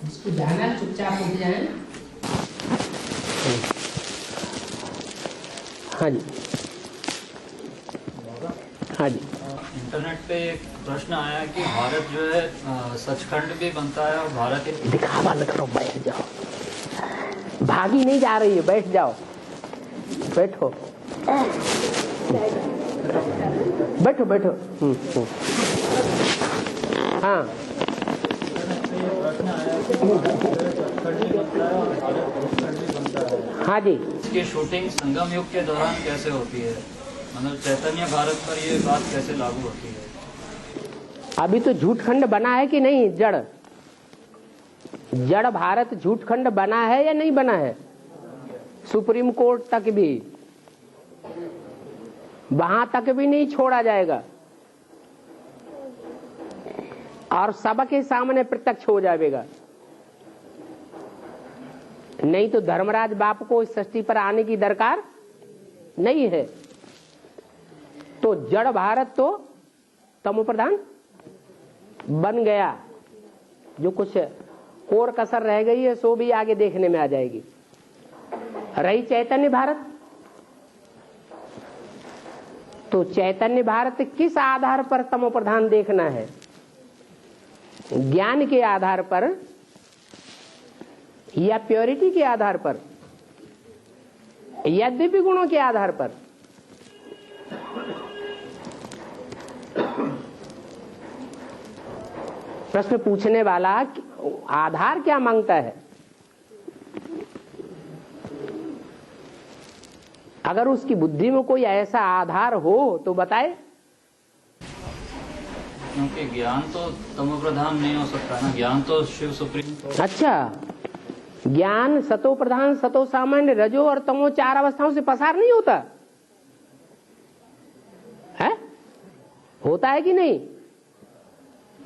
इसको जाना चुपचाप उठ जाए। हाँ जी, हाँ जी। इंटरनेट पे एक प्रश्न आया कि भारत जो है सचखंड भी बनता है और भारत दिखावा न करो, बैठ जाओ। भागी नहीं जा रही है, बैठ जाओ, बैठो बैठो बैठो। हाँ, प्रश्न आया कि भारत जो है सचखंड भी बनता है और भारत भूखंड भी बनता है। हाँ जी। इसकी शूटिंग संगम युग के दौरान कैसे होती है, मतलब चैतन्य भारत पर ये बात कैसे लागू होती है? अभी तो झूठखंड बना है कि नहीं? जड़ जड़ भारत झूठखंड बना है या नहीं बना है? सुप्रीम कोर्ट तक भी, वहां तक भी नहीं छोड़ा जाएगा और सबके सामने प्रत्यक्ष हो जाएगा। नहीं तो धर्मराज बाप को इस सृष्टि पर आने की दरकार नहीं है। तो जड़ भारत तो तमो प्रधान बन गया। जो कुछ कोर कसर रह गई है सो भी आगे देखने में आ जाएगी। रही चैतन्य भारत, तो चैतन्य भारत किस आधार पर तमो प्रधान देखना है? ज्ञान के आधार पर या प्योरिटी के आधार पर या दिव्य गुणों के आधार पर? प्रश्न पूछने वाला आधार क्या मांगता है? अगर उसकी बुद्धि में कोई ऐसा आधार हो तो बताए। क्योंकि ज्ञान तो तमो प्रधान नहीं हो सकता ना, ज्ञान तो शिव सुप्रीम। अच्छा, ज्ञान सतो प्रधान, सतो सामान्य, रजो और तमो चार अवस्थाओं से पसार नहीं होता है? होता है कि नहीं?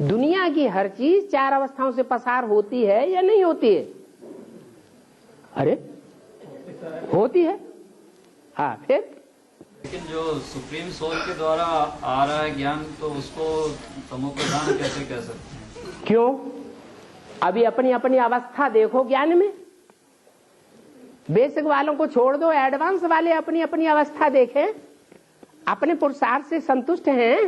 दुनिया की हर चीज चार अवस्थाओं से पसार होती है या नहीं होती है? अरे होती है। हाँ, फिर लेकिन जो सुप्रीम सोल के द्वारा आ रहा है ज्ञान, तो उसको तमो प्रधान कैसे कह सकते हैं? क्यों? अभी अपनी अपनी अवस्था देखो ज्ञान में। बेसिक वालों को छोड़ दो, एडवांस वाले अपनी अपनी अवस्था देखें। अपने पुरुषार्थ से संतुष्ट हैं?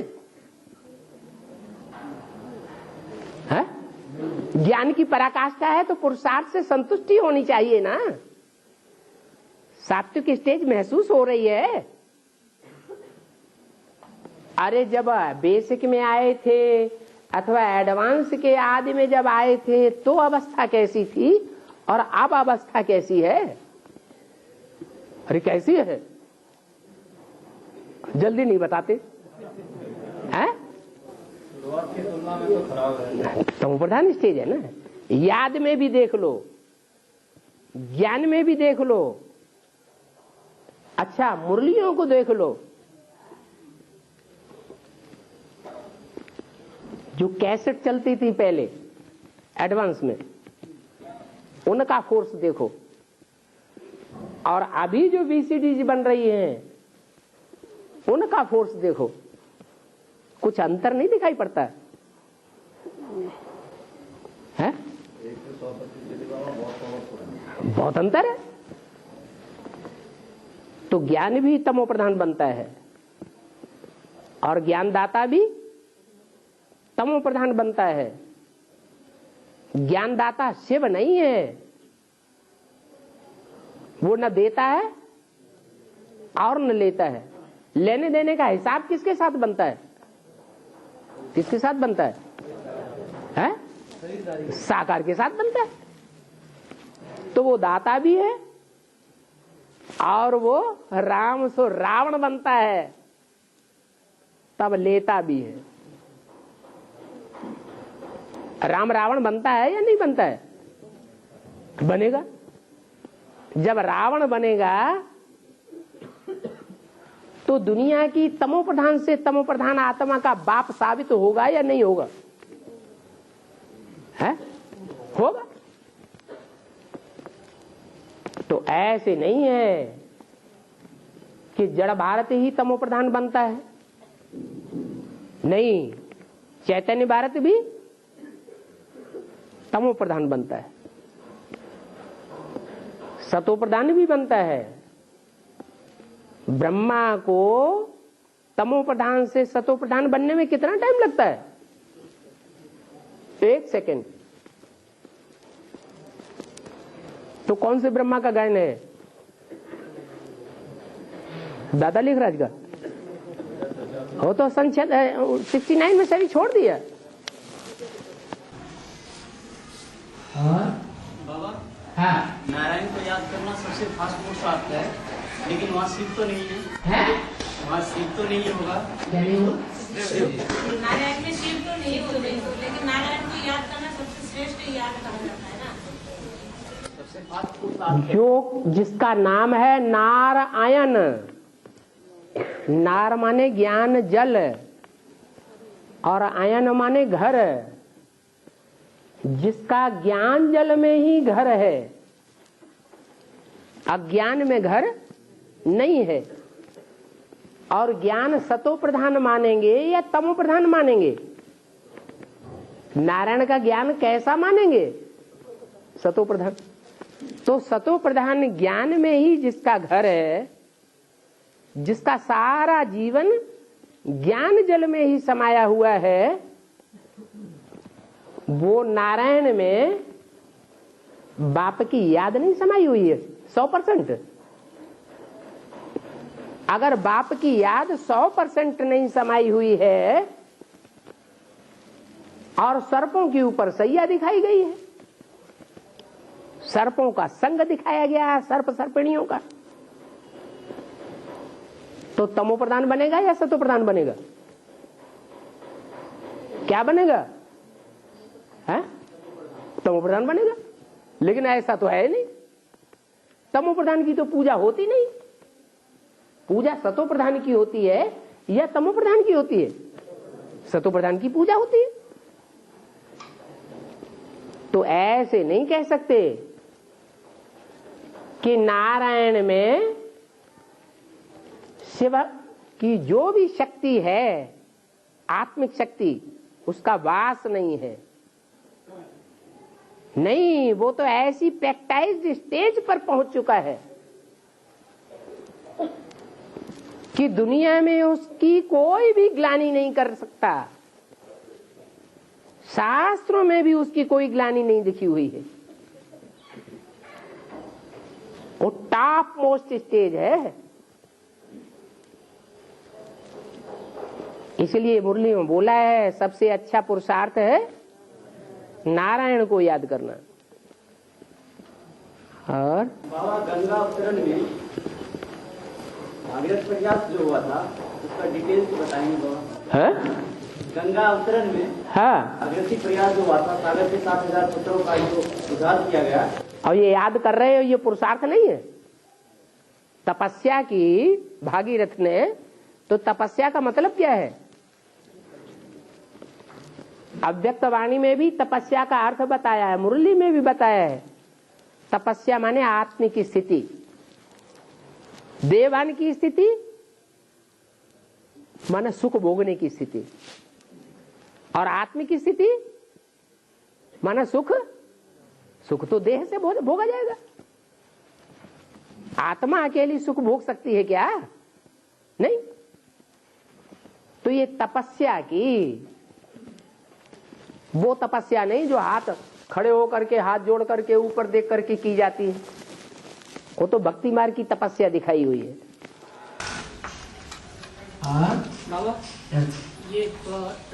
है? ज्ञान की पराकाष्ठा है तो पुरुषार्थ से संतुष्टि होनी चाहिए ना। सात्विक स्टेज महसूस हो रही है। अरे जब बेसिक में आए थे अथवा एडवांस के आदि में जब आए थे तो अवस्था कैसी थी और अब अवस्था कैसी है? अरे कैसी है? जल्दी नहीं बताते हैं? शुरुआत की तुलना में तो खराब है। तमो प्रधान स्टेज है ना। याद में भी देख लो, ज्ञान में भी देख लो, अच्छा मुरलियों को देख लो। जो कैसेट चलती थी पहले एडवांस में, उनका फोर्स देखो और अभी जो वीसीडी बन रही हैं उनका फोर्स देखो। कुछ अंतर नहीं दिखाई पड़ता है? बहुत अंतर है। तो ज्ञान भी तमो प्रधान बनता है और ज्ञानदाता भी तमो प्रधान बनता है। ज्ञानदाता शिव नहीं है। वो न देता है और न लेता है। लेने देने का हिसाब किसके साथ बनता है? किसके साथ बनता है? हैं? साकार के साथ बनता है। तो वो दाता भी है और वो राम सो रावण बनता है, तब लेता भी है। राम रावण बनता है या नहीं बनता है? बनेगा। जब रावण बनेगा तो दुनिया की तमो प्रधान से तमो प्रधान आत्मा का बाप साबित होगा या नहीं होगा? है? होगा। तो ऐसे नहीं है कि जड़ भारत ही तमो प्रधान बनता है। नहीं, चैतन्य भारत भी तमो प्रधान बनता है, सतो प्रधान भी बनता है। ब्रह्मा को तमो प्रधान से सतो प्रधान बनने में कितना टाइम लगता है? 1 सेकेंड। तो कौन से ब्रह्मा का गायन है? दादा लिखराज का हो तो सन 69 में सभी छोड़ दिया। बाबा हाँ नारायण को याद करना सबसे फास्ट पुरुषार्थ है, लेकिन वहाँ शिव तो नहीं है, है वहाँ शिव तो नहीं होगा। क्या नहीं हो? नारायण में शिव तो नहीं होते, लेकिन नारायण को याद करना सबसे श्रेष्ठ याद कहा जाता है ना। सबसे फास्ट पुरुषार्थ जो जिसका नाम है नारायण, नार माने ज्ञान जल और आयन माने घर, जिसका ज्ञान जल में ही घर है, अज्ञान में घर नहीं है। और ज्ञान सतो प्रधान मानेंगे या तमो प्रधान मानेंगे? नारायण का ज्ञान कैसा मानेंगे? सतो प्रधान। तो सतो प्रधान ज्ञान में ही जिसका घर है, जिसका सारा जीवन ज्ञान जल में ही समाया हुआ है, वो नारायण में बाप की याद नहीं समाई हुई है 100%। अगर बाप की याद 100% नहीं समाई हुई है और सर्पों के ऊपर सैया दिखाई गई है, सर्पों का संग दिखाया गया है, सर्प सर्पिणियों का, तो तमो प्रधान बनेगा या सतो प्रधान बनेगा? क्या बनेगा? है तमो प्रधान बनेगा। लेकिन ऐसा तो है नहीं, तमो प्रधान की तो पूजा होती नहीं। पूजा सतो प्रधान की होती है या तमो प्रधान की होती है? सतो प्रधान की पूजा होती है। तो ऐसे नहीं कह सकते कि नारायण में शिव की जो भी शक्ति है, आत्मिक शक्ति, उसका वास नहीं है। नहीं, वो तो ऐसी प्रैक्टाइज्ड स्टेज पर पहुंच चुका है कि दुनिया में उसकी कोई भी ग्लानि नहीं कर सकता। शास्त्रों में भी उसकी कोई ग्लानि नहीं दिखी हुई है। वो टॉप मोस्ट स्टेज है। इसलिए मुरली में बोला है सबसे अच्छा पुरुषार्थ है नारायण को याद करना। और बाबा गंगा अवतरण में भागीरथ प्रयास जो हुआ था उसका डिटेल्स बताएंगे बाबा। है? गंगा अवतरण में हाँ, भागीरथी प्रयास जो हुआ था, सागर के 7,000 पुत्रों का जो उद्धार किया गया। और ये याद कर रहे हो, ये पुरुषार्थ नहीं है। तपस्या की भागीरथ ने, तो तपस्या का मतलब क्या है? अव्यक्त वाणी में भी तपस्या का अर्थ बताया है, मुरली में भी बताया है। तपस्या माने आत्मिक की स्थिति, देवान की स्थिति माने सुख भोगने की स्थिति, और आत्मिक की स्थिति माने सुख। सुख तो देह से भोगा जाएगा। आत्मा अकेली सुख भोग सकती है क्या? नहीं। तो ये तपस्या की, वो तपस्या नहीं जो हाथ खड़े होकर के, हाथ जोड़ करके, ऊपर देख करके की जाती है। वो तो भक्ति मार्ग की तपस्या दिखाई हुई है। बाबा ये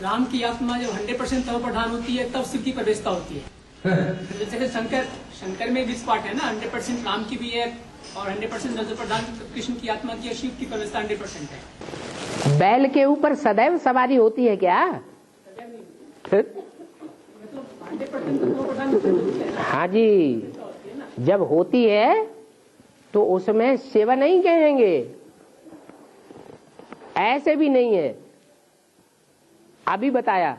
राम की आत्मा जब 100% तव प्रधान होती है तब शिव की प्रवेशता होती है। जैसे शंकर में भी इस पार्ट है ना, 100% राम की भी है और 100% नजर प्रधान कृष्ण की आत्मा की, शिव की प्रवेशता 100% है। बैल के ऊपर सदैव सवारी होती है क्या? हाँ जी, जब होती है तो उसमें शिव नहीं कहेंगे, ऐसे भी नहीं है। अभी बताया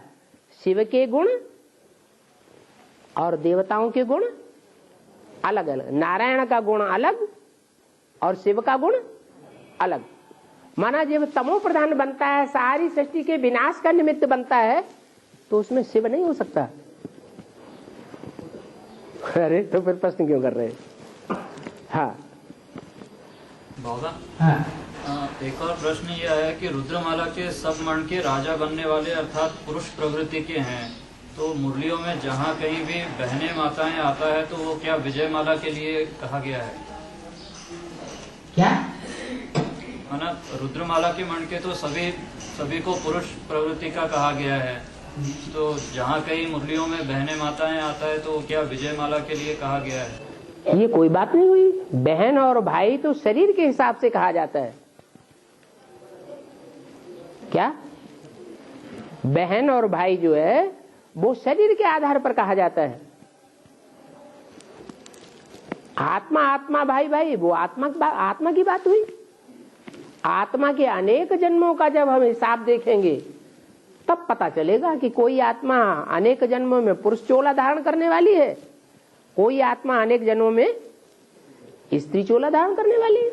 शिव के गुण और देवताओं के गुण अलग अलग, नारायण का गुण अलग और शिव का गुण अलग। माना जब तमो प्रधान बनता है, सारी सृष्टि के विनाश का निमित्त बनता है, तो उसमें शिव नहीं हो सकता। अरे तो फिर प्रश्न क्यों कर रहे हैं? हाँ बाबा, एक और प्रश्न यह है कि रुद्रमाला के सब मण के राजा बनने वाले अर्थात पुरुष प्रवृत्ति के हैं, तो मुरलियों में जहाँ कहीं भी बहने माताएं आता है तो वो क्या विजय माला के लिए कहा गया है? क्या? माना रुद्रमाला के मण के तो सभी को पुरुष प्रवृत्ति का कहा गया है, तो जहाँ कहीं मुरलियों में बहने माताएं आता है तो क्या विजय माला के लिए कहा गया है? ये कोई बात नहीं हुई। बहन और भाई तो शरीर के हिसाब से कहा जाता है। क्या? बहन और भाई जो है वो शरीर के आधार पर कहा जाता है। आत्मा आत्मा भाई भाई वो आत्मा की बात हुई। आत्मा के अनेक जन्मों का जब हम हिसाब देखेंगे तब पता चलेगा कि कोई आत्मा अनेक जन्मों में पुरुष चोला धारण करने वाली है, कोई आत्मा अनेक जन्मों में स्त्री चोला धारण करने वाली है।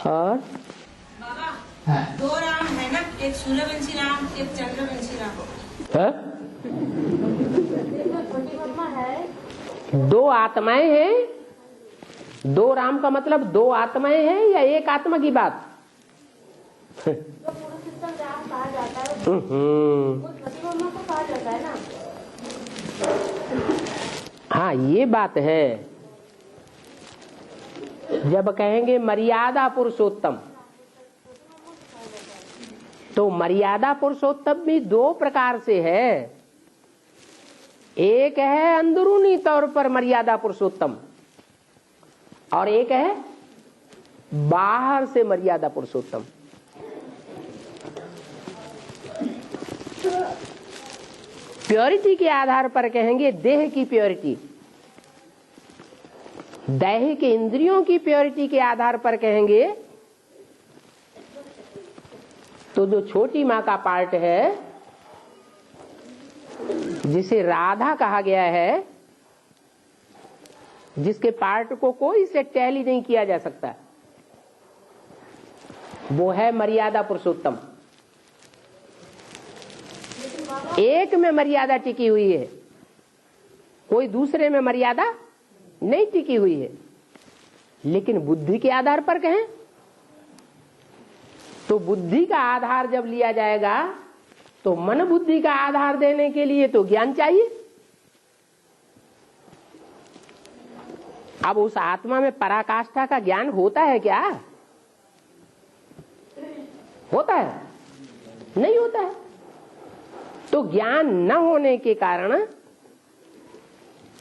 और बाबा, दो राम है ना, एक सूर्यवंशी राम, एक चंद्रवंशी राम। दो आत्माएं हैं। दो राम का मतलब दो आत्माएं हैं या एक आत्मा की बात? हाँ ये बात है। जब कहेंगे मर्यादा पुरुषोत्तम, तो मर्यादा पुरुषोत्तम भी दो प्रकार से है। एक है अंदरूनी तौर पर मर्यादा पुरुषोत्तम और एक है बाहर से मर्यादा पुरुषोत्तम। प्योरिटी के आधार पर कहेंगे देह की प्योरिटी, दैहिक इंद्रियों की प्योरिटी के आधार पर कहेंगे तो जो छोटी माँ का पार्ट है जिसे राधा कहा गया है, जिसके पार्ट को कोई से टैली नहीं किया जा सकता, वो है मर्यादा पुरुषोत्तम। एक में मर्यादा टिकी हुई है, कोई दूसरे में मर्यादा नहीं टिकी हुई है। लेकिन बुद्धि के आधार पर कहें तो बुद्धि का आधार जब लिया जाएगा तो मन बुद्धि का आधार देने के लिए तो ज्ञान चाहिए। अब उस आत्मा में पराकाष्ठा का ज्ञान होता है क्या? होता है? नहीं होता है। तो ज्ञान न होने के कारण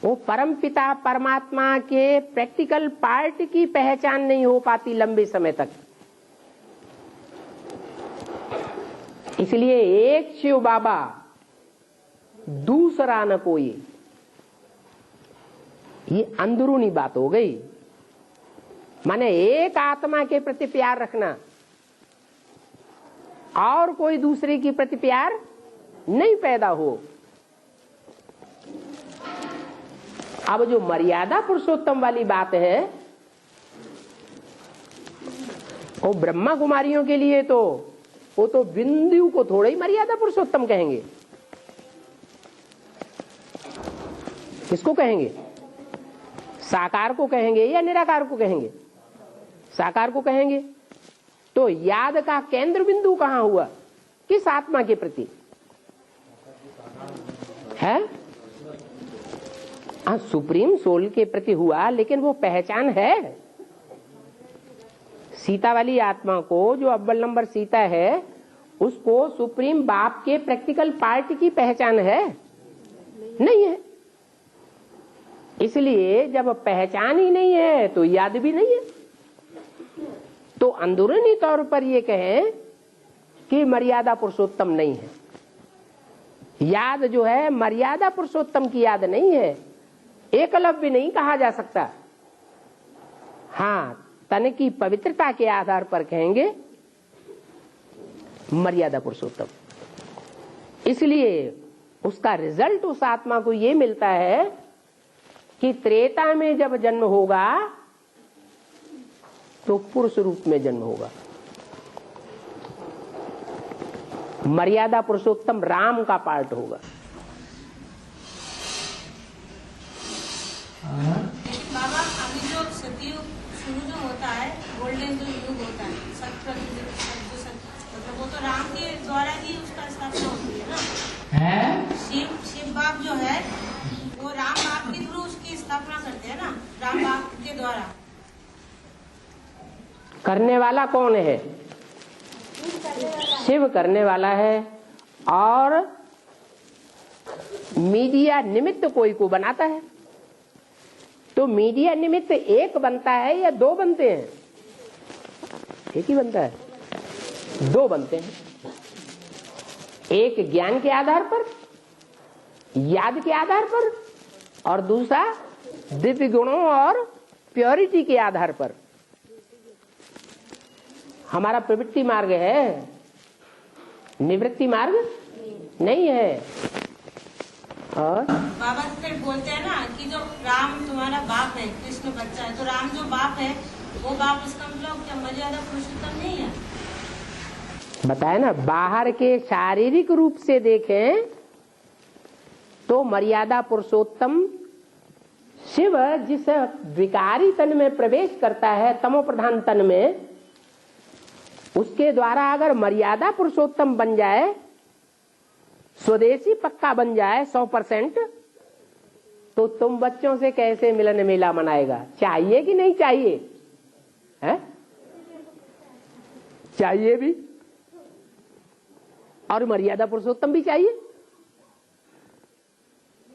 वो परमपिता परमात्मा के प्रैक्टिकल पार्ट की पहचान नहीं हो पाती लंबे समय तक। इसलिए एक शिव बाबा दूसरा न कोई, ये अंदरूनी बात हो गई। माने एक आत्मा के प्रति प्यार रखना और कोई दूसरे के प्रति प्यार नहीं पैदा हो। अब जो मर्यादा पुरुषोत्तम वाली बात है वो ब्रह्मा कुमारियों के लिए तो वो तो बिंदु को थोड़ा ही मर्यादा पुरुषोत्तम कहेंगे। किसको कहेंगे? साकार को कहेंगे या निराकार को कहेंगे? साकार को कहेंगे। तो याद का केंद्र बिंदु कहां हुआ? किस आत्मा के प्रति है? सुप्रीम सोल के प्रति हुआ, लेकिन वो पहचान है। सीता वाली आत्मा को, जो अव्वल नंबर सीता है, उसको सुप्रीम बाप के प्रैक्टिकल पार्ट की पहचान है? नहीं है। इसलिए जब पहचान ही नहीं है तो याद भी नहीं है। तो अंदरूनी तौर पर ये कहें कि मर्यादा पुरुषोत्तम नहीं है। याद जो है मर्यादा पुरुषोत्तम की याद नहीं है, एकलव्य नहीं कहा जा सकता। हाँ, तन की पवित्रता के आधार पर कहेंगे मर्यादा पुरुषोत्तम। इसलिए उसका रिजल्ट उस आत्मा को ये मिलता है कि त्रेता में जब जन्म होगा तो पुरुष रूप में जन्म होगा। मर्यादा पुरुषोत्तम राम का पार्ट होगा। करने वाला कौन है? शिव करने वाला है। और मीडिया निमित्त कोई को बनाता है। तो मीडिया निमित्त एक बनता है या दो बनते हैं? एक ही बनता है, दो बनते हैं। एक ज्ञान के आधार पर, याद के आधार पर, और दूसरा दिव्य गुणों और प्योरिटी के आधार पर। हमारा प्रवृत्ति मार्ग है, निवृत्ति मार्ग नहीं है। और बाबा फिर बोलते हैं ना कि जो राम तुम्हारा बाप है, कृष्ण बच्चा है, तो राम जो बाप है वो बाप, इसका मतलब क्या मर्यादा पुरुषोत्तम नहीं है? बताया ना, बाहर के शारीरिक रूप से देखें तो मर्यादा पुरुषोत्तम शिव जिस विकारी तन में प्रवेश करता है, तमो प्रधान तन में, उसके द्वारा अगर मर्यादा पुरुषोत्तम बन जाए, स्वदेशी पक्का बन जाए 100%, तो तुम बच्चों से कैसे मिलन मेला मनाएगा? चाहिए कि नहीं चाहिए? है? चाहिए भी, और मर्यादा पुरुषोत्तम भी चाहिए।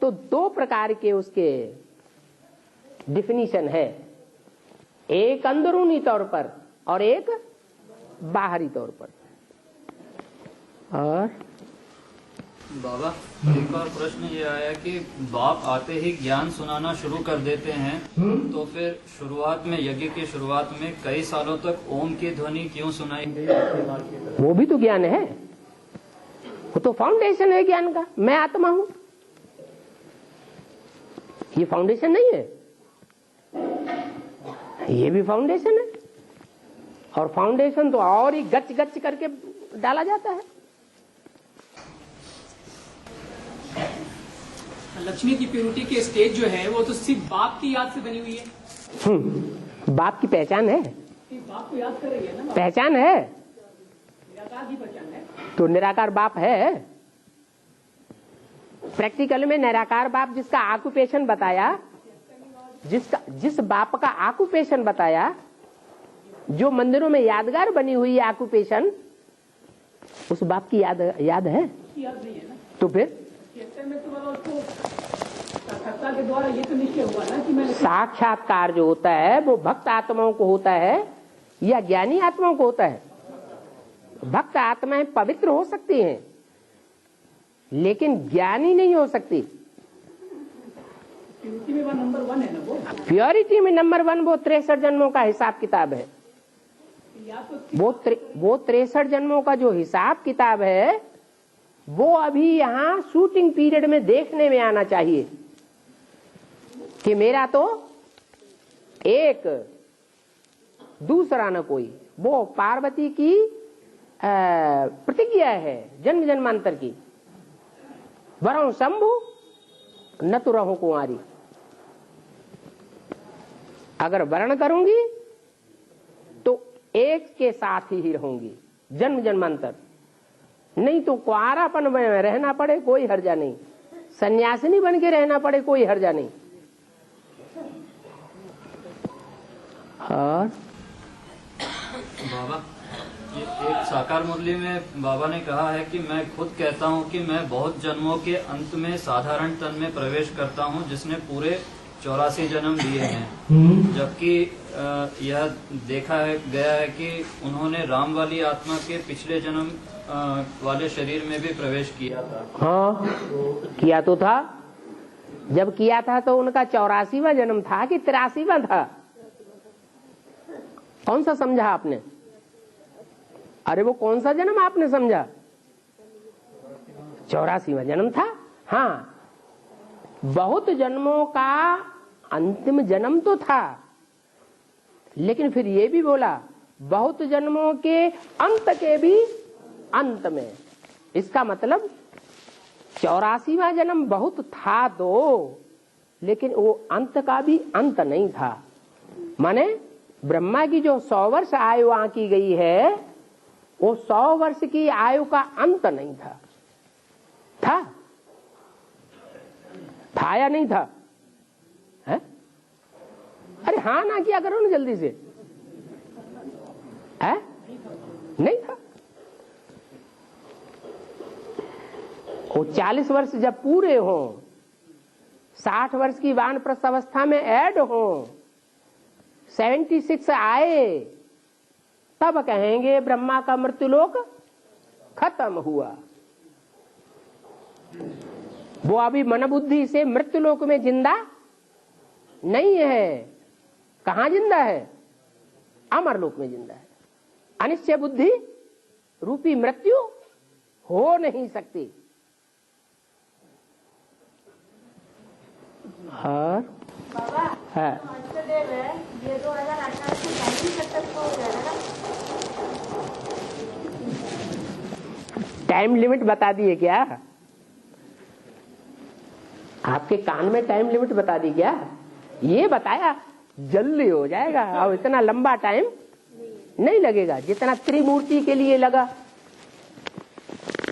तो दो प्रकार के उसके डिफिनीशन है, एक अंदरूनी तौर पर और एक बाहरी तौर पर। और बाबा एक और प्रश्न ये आया कि बाप आते ही ज्ञान सुनाना शुरू कर देते हैं, तो फिर शुरुआत में, यज्ञ की शुरुआत में कई सालों तक ओम की ध्वनि क्यों सुनाई गई? वो भी तो ज्ञान है, वो तो फाउंडेशन है ज्ञान का। मैं आत्मा हूं, ये फाउंडेशन नहीं है? ये भी फाउंडेशन है। और फाउंडेशन तो और ही गच गच करके डाला जाता है। लक्ष्मी की प्योरिटी के स्टेज जो है वो तो सिर्फ बाप की याद से बनी हुई है। बाप की पहचान है, बाप को याद कर रही है ना, पहचान है, निराकार की पहचान है। तो निराकार बाप है। प्रैक्टिकल में निराकार बाप जिसका ऑक्यूपेशन बताया, जिस बाप का ऑक्यूपेशन बताया, जो मंदिरों में यादगार बनी हुई है ऑक्यूपेशन, उस बाप की याद है? याद नहीं है ना। तो फिर में तो उसको साक्षात्कार के द्वारा ये तो निश्चय हुआ ना कि मैं, साक्षात्कार जो होता है वो भक्त आत्माओं को होता है या ज्ञानी आत्माओं को होता है? भक्त आत्माएं पवित्र हो सकती हैं, लेकिन ज्ञानी नहीं हो सकती। प्योरिटी में नंबर 1 है ना वो। प्योरिटी में नंबर 1 वो 63 जन्मों का हिसाब किताब है। वो 63 जन्मों का जो हिसाब किताब है वो अभी यहाँ शूटिंग पीरियड में देखने में आना चाहिए कि मेरा तो एक, दूसरा न कोई। वो पार्वती की प्रतिज्ञा है जन्म जन्मांतर की, वरं शंभु न तो रहूं कुंवारी। अगर वर्ण करूंगी तो एक के साथ ही रहूंगी जन्म जन्मांतर, नहीं तो कुआरापन में रहना पड़े कोई हर्जा नहीं, सन्यासिनी बन के रहना पड़े कोई हर्जा नहीं। और बाबा ये एक साकार मुरली में बाबा ने कहा है कि मैं खुद कहता हूँ कि मैं बहुत जन्मों के अंत में साधारण तन में प्रवेश करता हूँ जिसने पूरे 84 जन्म लिए हैं, जबकि यह देखा गया है कि उन्होंने राम वाली आत्मा के पिछले जन्म वाले शरीर में भी प्रवेश किया था। हाँ, किया तो था। जब किया था तो उनका 84वां जन्म था कि 83वां था? कौन सा समझा आपने? अरे वो कौन सा जन्म आपने समझा? 84वां जन्म था। हाँ, बहुत जन्मों का अंतिम जन्म तो था, लेकिन फिर ये भी बोला बहुत जन्मों के अंत के भी अंत में। इसका मतलब 84वां जन्म बहुत था तो, लेकिन वो अंत का भी अंत नहीं था। माने ब्रह्मा की जो 100 वर्ष आयु आंकी गई है, वो 100 वर्ष की आयु का अंत नहीं था। था या नहीं था? है? अरे हाँ ना किया करो ना जल्दी से। वो 40 वर्ष जब पूरे हो, 60 वर्ष की वानप्रस्थ अवस्था में ऐड हो, 76 आए, तब कहेंगे ब्रह्मा का मृत्युलोक खत्म हुआ। वो अभी मन बुद्धि से मृत्युलोक में जिंदा नहीं है। कहां जिंदा है? अमरलोक में जिंदा है। अनिश्चय बुद्धि रूपी मृत्यु हो नहीं सकती। और बाबा है अंशदेव है, ये 2018 से 35 तक हो जाएगा ना? टाइम लिमिट बता दिए क्या? आपके कान में टाइम लिमिट बता दी क्या? ये बताया जल्दी हो जाएगा। अब इतना लंबा टाइम नहीं लगेगा जितना त्रिमूर्ति के लिए लगा।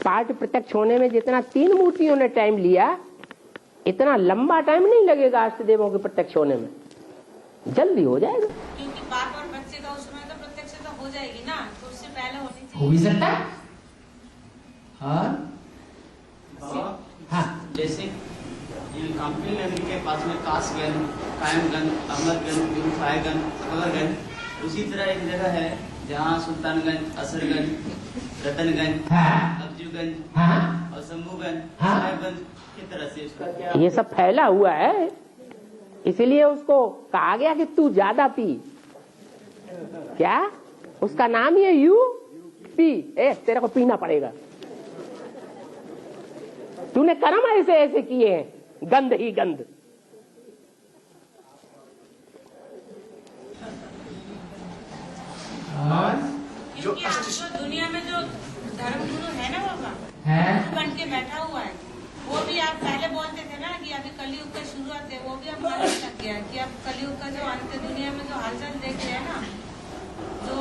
पाठ प्रत्यक्ष होने में जितना 3 मूर्तियों ने टाइम लिया, इतना लंबा टाइम नहीं लगेगा अष्टदेवों के प्रत्यक्ष होने में। जल्दी हो जाएगा। क्योंकि बाप और बच्चे का उसमें तो प्रत्यक्षता हो जाएगी ना, तो उससे पहले होनी चाहिए। हो भी सकता है। हाँ, जैसे काम्पिल नदी के पास में कासगंज, कायमगंज, अमरगंज, गुरुफायगंज, अकबरगंज, उसी तरह एक जगह है जहाँ सुल्तानगंज, असरगंज, रतनगंज, अफजूगंज और शंभूगंज, साहेबगंज की तरह से उसका ये सब फैला हुआ है, इसीलिए उसको कहा गया कि तू ज्यादा पी। क्या उसका नाम ही है यूपी। तेरे को पीना पड़ेगा। तूने कर्म ऐसे ऐसे किए हैं, गंध ही गंध। क्योंकि आप जो दुनिया में जो धर्मगुरु है ना बाबा, बन के बैठा हुआ है, वो भी आप पहले बोलते थे ना कि अभी कलयुग का शुरुआत है, वो भी अब मानने लग गया है कि अब कलयुग का जो अंत दुनिया में जो हालचाल देख रहे हैं ना, जो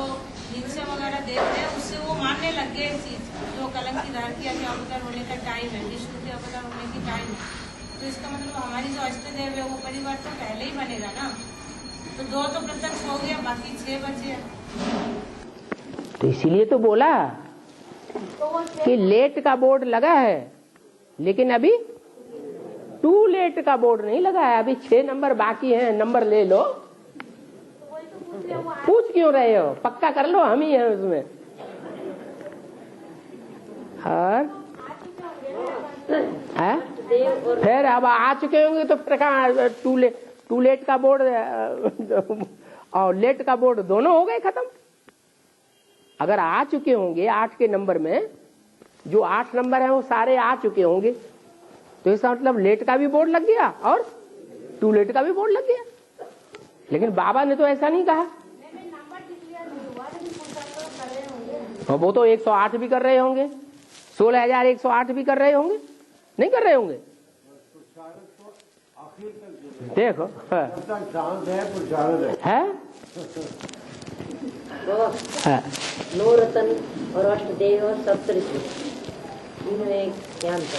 हिंसा वगैरह देख रहे हैं, उससे वो मानने लग गए इस चीज, जो कलंकी धार किया कि अवतार होने का टाइम है, विष्णु के अवतार होने की टाइम है। तो इसका मतलब हमारी जो अष्टदेव है वो परिवार तो पहले ही बनेगा ना। तो 2 तो प्रत्यक्ष हो गया, बाकी 6 बचे हैं। तो इसीलिए तो बोला कि लेट का बोर्ड लगा है, लेकिन अभी टू लेट का बोर्ड नहीं लगा है। अभी 6 नंबर बाकी हैं, नंबर ले लो। पूछ क्यों रहे हो? पक्का कर लो, हम ही हैं उसमें। और है? फिर अब आ चुके होंगे तो फिर कहाँ टू लेट का बोर्ड और लेट का बोर्ड दोनों हो गए खत्म। अगर आ चुके होंगे 8 के नंबर में, जो 8 नंबर है वो सारे आ चुके होंगे, तो इसका मतलब लेट का भी बोर्ड लग गया और टू लेट का भी बोर्ड लग गया। लेकिन बाबा ने तो ऐसा नहीं कहा। और वो तो 108 भी कर रहे होंगे, 16,108 भी कर रहे होंगे, नहीं कर रहे होंगे। देखो है नौ रतन और अष्टदेव और सप्तऋषि, इनमें क्या अंतर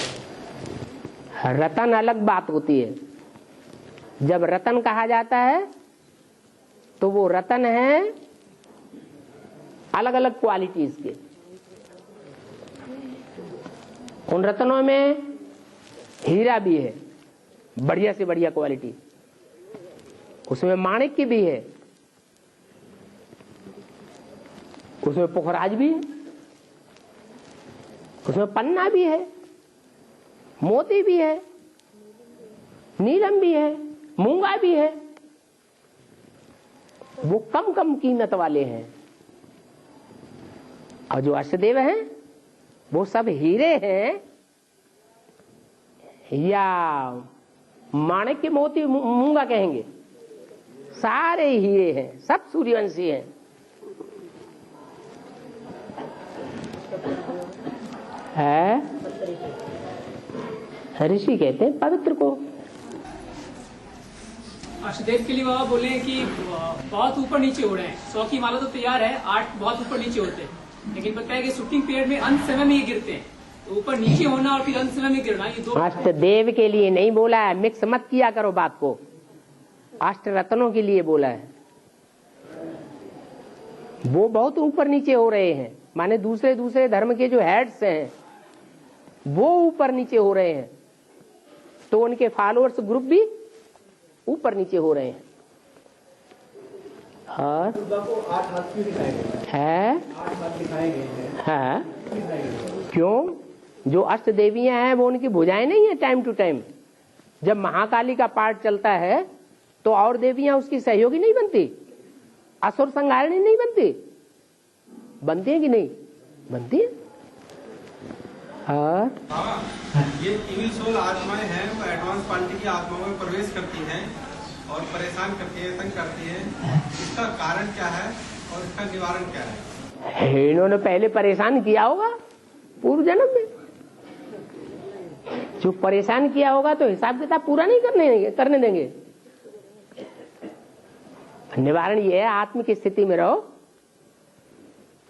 है? रतन अलग बात होती है। जब रतन कहा जाता है तो वो रतन है अलग अलग क्वालिटीज के। उन रत्नों में हीरा भी है, बढ़िया से बढ़िया क्वालिटी, उसमें माणिक्य भी है, उसमें पुखराज भी है, उसमें पन्ना भी है, मोती भी है, नीलम भी है, मूंगा भी है। वो कम कम कीमत वाले हैं। और जो अष्टदेव हैं वो सब हीरे हैं या माणिक्य मोती मूंगा कहेंगे, सारे हीरे हैं, सब सूर्यवंशी हैं। ऋषि कहते हैं पवित्र को। अष्टदेव के लिए बाबा बोले हैं कि बहुत ऊपर नीचे हो रहे हैं। 100 की माला तो तैयार है, 8 बहुत ऊपर नीचे होते हैं, लेकिन बताया कि शूटिंग पीरियड में अंत समय में ये गिरते हैं। तो ऊपर नीचे होना और फिर अंत समय में गिरना, ये 2 अष्टदेव के लिए नहीं बोला है, मिक्स मत किया करो बात को। अष्ट रत्नों के लिए बोला है। वो बहुत ऊपर नीचे हो रहे हैं, माने दूसरे दूसरे धर्म के जो हेड्स हैं वो ऊपर नीचे हो रहे हैं, तो उनके फॉलोअर्स ग्रुप भी ऊपर नीचे हो रहे हैं। और को 8 हाथ क्यों दिखाए गए है 8 हाथ दिखाए गए हैं है दिखाए गए? क्यों? जो अष्ट देवियां हैं वो उनकी भुजाएं नहीं है टाइम टू टाइम। जब महाकाली का पाठ चलता है तो और देवियां उसकी सहयोगी नहीं बनती, असुर संहारिणी नहीं बनती, बनती है कि नहीं बनती है? ये इविल सोल आत्माएं हैं, वो एडवांस क्वालिटी की आत्माओं में प्रवेश करती हैं और परेशान करती है, तंग करती है। इसका कारण क्या है और इसका निवारण क्या है? इन्होंने पहले परेशान किया होगा पूर्व जन्म में। जो परेशान किया होगा तो हिसाब किताब पूरा नहीं करने देंगे। निवारण ये है, आत्म की स्थिति में रहो।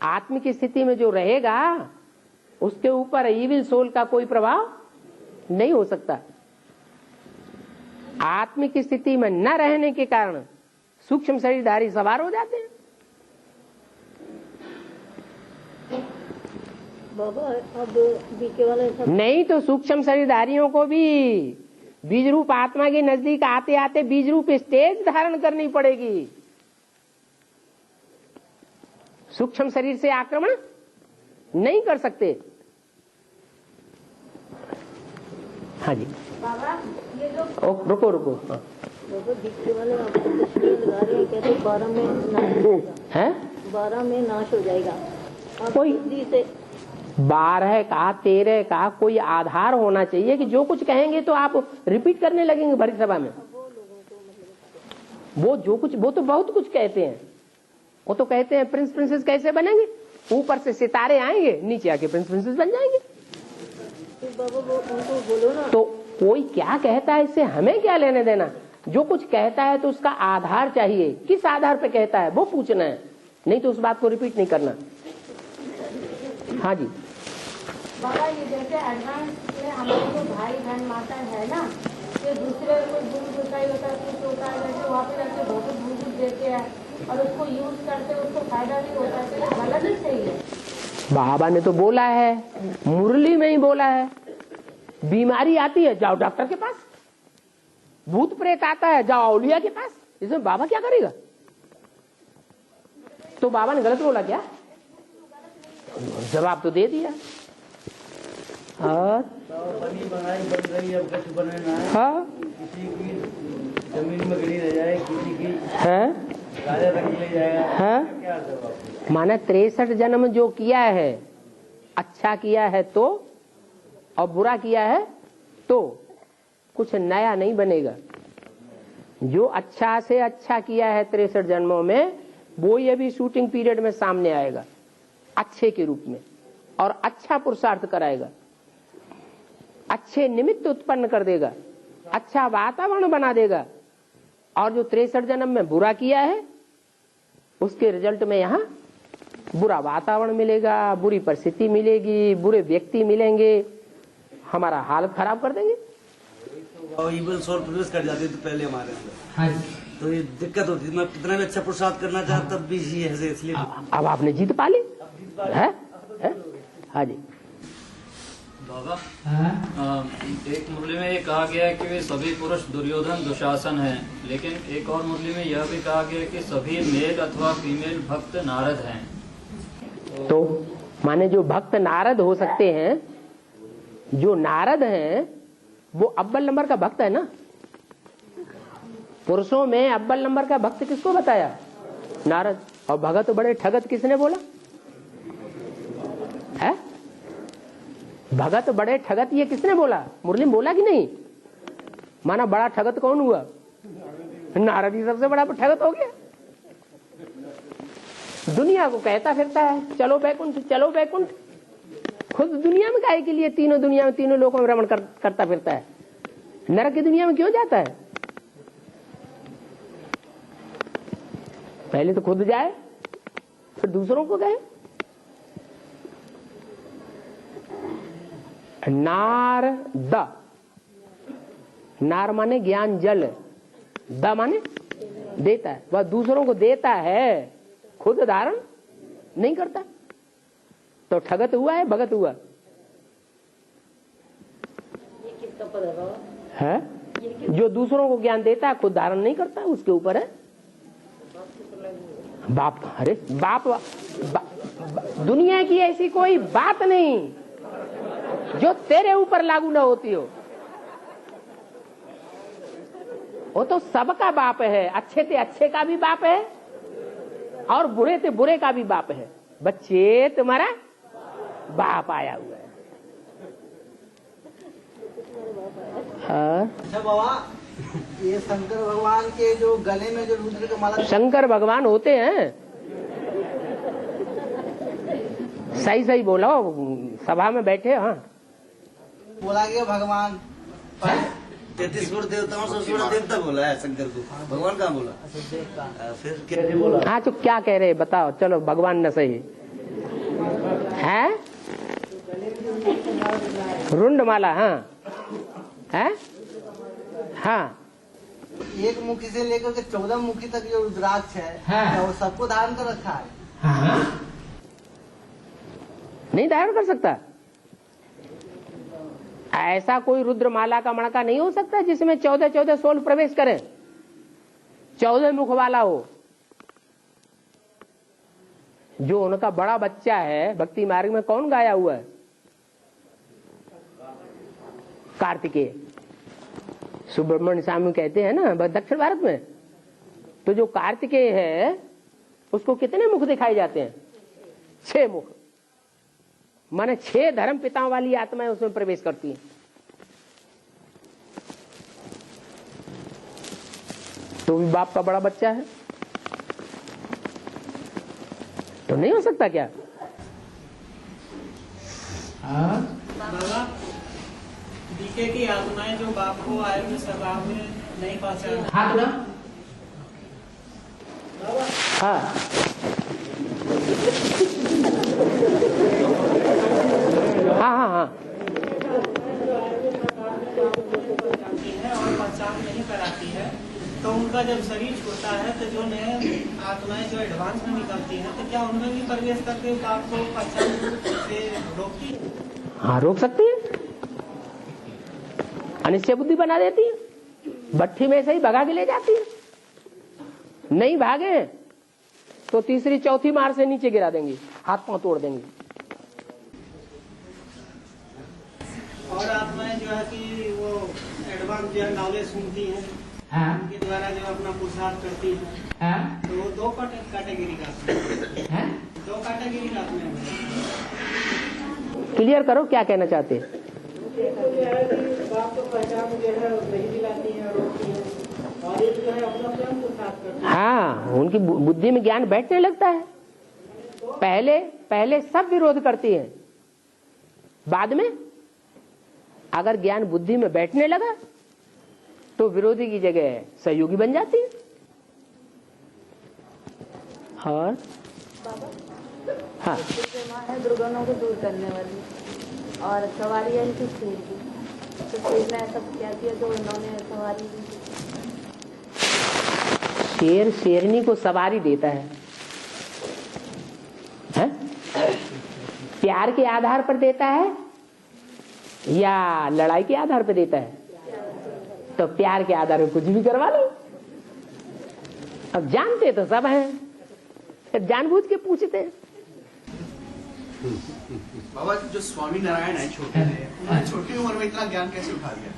आत्म की स्थिति में जो रहेगा उसके ऊपर इविल सोल का कोई प्रभाव नहीं हो सकता। आत्म की स्थिति में न रहने के कारण सूक्ष्म शरीरधारी सवार हो जाते हैं। बाबा अब बीके वाले सब नहीं तो सूक्ष्म शरीरधारियों को भी बीज रूप आत्मा के नजदीक आते आते बीज रूप स्टेज धारण करनी पड़ेगी। सूक्ष्म शरीर से आक्रमण नहीं कर सकते। हाँ जी बाबा ये जो रुको हाँ। बाबा बीके वाले आपको तस्वीर लगा रहे हैं, कहते 12 में नाश हो जाएगा है 12 में नाश हो जाएगा। आप कोई जल्दी से 12 का 13 का कोई आधार होना चाहिए कि जो कुछ कहेंगे तो आप रिपीट करने लगेंगे भरी सभा में। वो तो बहुत कुछ कहते हैं। वो तो कहते हैं प्रिंस प्रिंसेस कैसे बनेंगे, ऊपर से सितारे आएंगे नीचे आके प्रिंस प्रिंसेस बन जाएंगे। बाबा वो उनको बोलो ना। तो कोई क्या कहता है इससे हमें क्या लेने देना। जो कुछ कहता है तो उसका आधार चाहिए, किस आधार पे कहता है वो पूछना है, नहीं तो उस बात को रिपीट नहीं करना। हाँ जी बाबा ये जैसे एडवांस में हमारे जो भाई बहन माता है ना, ये दूसरे को दूध दुखाई होता है, कुछ होता है, जैसे वहाँ पे जाके बहुत दूध देते हैं और उसको यूज करते हैं, उसको फायदा नहीं होता है, तो ये गलत ही सही है। बाबा ने तो बोला है, मुरली में ही बोला है, बीमारी आती है जाओ डॉक्टर के पास, भूत प्रेत आता है जाओ औलिया के पास। इसमें बाबा क्या करेगा? तो बाबा ने गलत बोला क्या? जवाब तो दे दिया। और बनी बनाई बन रही, अब कुछ बनना है। हाँ किसी की जमीन में गिरी रह जाए, किसी की है राजा रख ले जाएगा। है क्या जवाब? माना 63 जन्म जो किया है, अच्छा किया है तो और बुरा किया है तो कुछ नया नहीं बनेगा। जो अच्छा से अच्छा किया है 63 जन्मों में, वो ये भी शूटिंग पीरियड में सामने आएगा अच्छे के रूप में और अच्छा पुरुषार्थ कराएगा, अच्छे निमित्त उत्पन्न कर देगा, अच्छा वातावरण बना देगा। और जो 63 जन्म में बुरा किया है उसके रिजल्ट में यहाँ बुरा वातावरण मिलेगा, बुरी परिस्थिति मिलेगी, बुरे व्यक्ति मिलेंगे, हमारा हालत खराब कर देंगे। और इविल सोल प्रवेश कर जाती है तो पहले हमारे अंदर, हाँ तो ये दिक्कत होती है। मैं कितना भी अच्छा पुरुषार्थ करना चाहता तब भी ये है, इसलिए अब आपने जीत पा ली है? हाँ जी बाबा एक मुरली में ये कहा गया है कि वे सभी पुरुष दुर्योधन दुशासन हैं, लेकिन एक और मुरली में यह भी कहा गया है कि सभी मेल अथवा फीमेल भक्त नारद हैं। तो माने जो भक्त नारद हो सकते हैं, जो नारद हैं वो अव्वल नंबर का भक्त है ना। पुरुषों में अव्वल नंबर का भक्त किसको बताया? नारद। और भगत बड़े ठगत किसने बोला है? भगत बड़े ठगत ये किसने बोला? मुरली में बोला कि नहीं? माना बड़ा ठगत कौन हुआ? नारद ही सबसे बड़ा ठगत हो गया। दुनिया को कहता फिरता है चलो बैकुंठ चलो बैकुंठ, खुद दुनिया में काहे के लिए तीनों दुनिया में तीनों लोगों में भ्रमण करता फिरता है, नरक की दुनिया में क्यों जाता है? पहले तो खुद जाए फिर दूसरों को कहे। नार द, नार माने ज्ञान जल, द माने देता है, वह दूसरों को देता है, खुद धारण नहीं करता। तो ठगत हुआ है भगत हुआ? है? जो दूसरों को ज्ञान देता है खुद धारण नहीं करता है, उसके ऊपर है। बाप, अरे बाप, दुनिया की ऐसी कोई बात नहीं जो तेरे ऊपर लागू ना होती हो। वो तो सबका बाप है, अच्छे से अच्छे का भी बाप है और बुरे से बुरे का भी बाप है। बच्चे तुम्हारा बाप आया हुआ है। अच्छा बाबा, ये शंकर भगवान के जो गले में जो रुद्र की माला, शंकर भगवान होते हैं, सही सही बोलो, सभा में बैठे। हाँ, बोला गया भगवान 33 देवताओं से देवता बोला है शंकर को, भगवान कहाँ बोला? फिर क्या? हाँ तो क्या कह रहे बताओ, चलो भगवान न सही है। रुंडमाला, हाँ है, हाँ। एक मुखी से लेकर के 14 मुखी तक जो रुद्राक्ष है, हाँ। वो सबको धारण कर रखा है। हाँ। नहीं धारण कर सकता। ऐसा कोई रुद्रमाला का मणका नहीं हो सकता जिसमें 14 सोल प्रवेश करें, 14 मुख वाला हो। जो उनका बड़ा बच्चा है भक्ति मार्ग में, कौन गाया हुआ है? कार्तिकेय। सुब्रमण्य स्वामी कहते हैं ना दक्षिण भारत में, तो जो कार्तिकेय है उसको कितने मुख दिखाए जाते हैं? 6 मुख, माने 6 धर्म पिताओं वाली आत्माएं उसमें प्रवेश करती हैं। तो भी बाप का बड़ा बच्चा है, तो नहीं हो सकता क्या? बाबा, डीके की आत्माएं जो बाप को आयु स्वभाव में नहीं पहचान। हाँ तो हाँ, हाँ हाँ और पहचान नहीं कराती है, तो उनका जब शरीर छोटा है तो जो नए आत्माएं जो एडवांस में निकलती हैं, तो क्या उनमें भी प्रवेश करके बाप को पहचान से रोकती है? हाँ रोक सकती है, अनिश्चय बुद्धि बना देती है, भट्ठी में से ही भगा के ले जाती है। नहीं भागे तो तीसरी चौथी मार से नीचे गिरा देंगी, हाथ पांव तोड़ देंगी। और आत्माएं जो है कि वो एडवांस जो है नॉलेज सुनती हैं, हाँ। उनके द्वारा जो अपना पुरुषार्थ करती हैं, हाँ। तो वो 2 कैटेगरी का है, 2 कैटेगरी का आत्माएं। क्लियर करो क्या कहना चाहते हैं? हाँ, उनकी बुद्धि में ज्ञान बैठने लगता है। पहले सब विरोध करती है, बाद में अगर ज्ञान बुद्धि में बैठने लगा तो विरोधी की जगह सहयोगी बन जाती है। और हाँ, है दुर्गुणों को दूर करने वाली, और सवारी है इनकी शेर की, तो शेर ने ऐसा क्या किया तो उन्होंने सवारी दी। शेर शेरनी को सवारी देता है? प्यार के आधार पर देता है या लड़ाई के आधार पर देता है? तो प्यार के आधार पर कुछ भी करवा लो। अब जानते तो सब हैं, फिर जानबूझ के पूछते हैं। बाबा, जो स्वामी नारायण है छोटे थे, उन्होंने छोटी उम्र में इतना ज्ञान कैसे उठा लिया?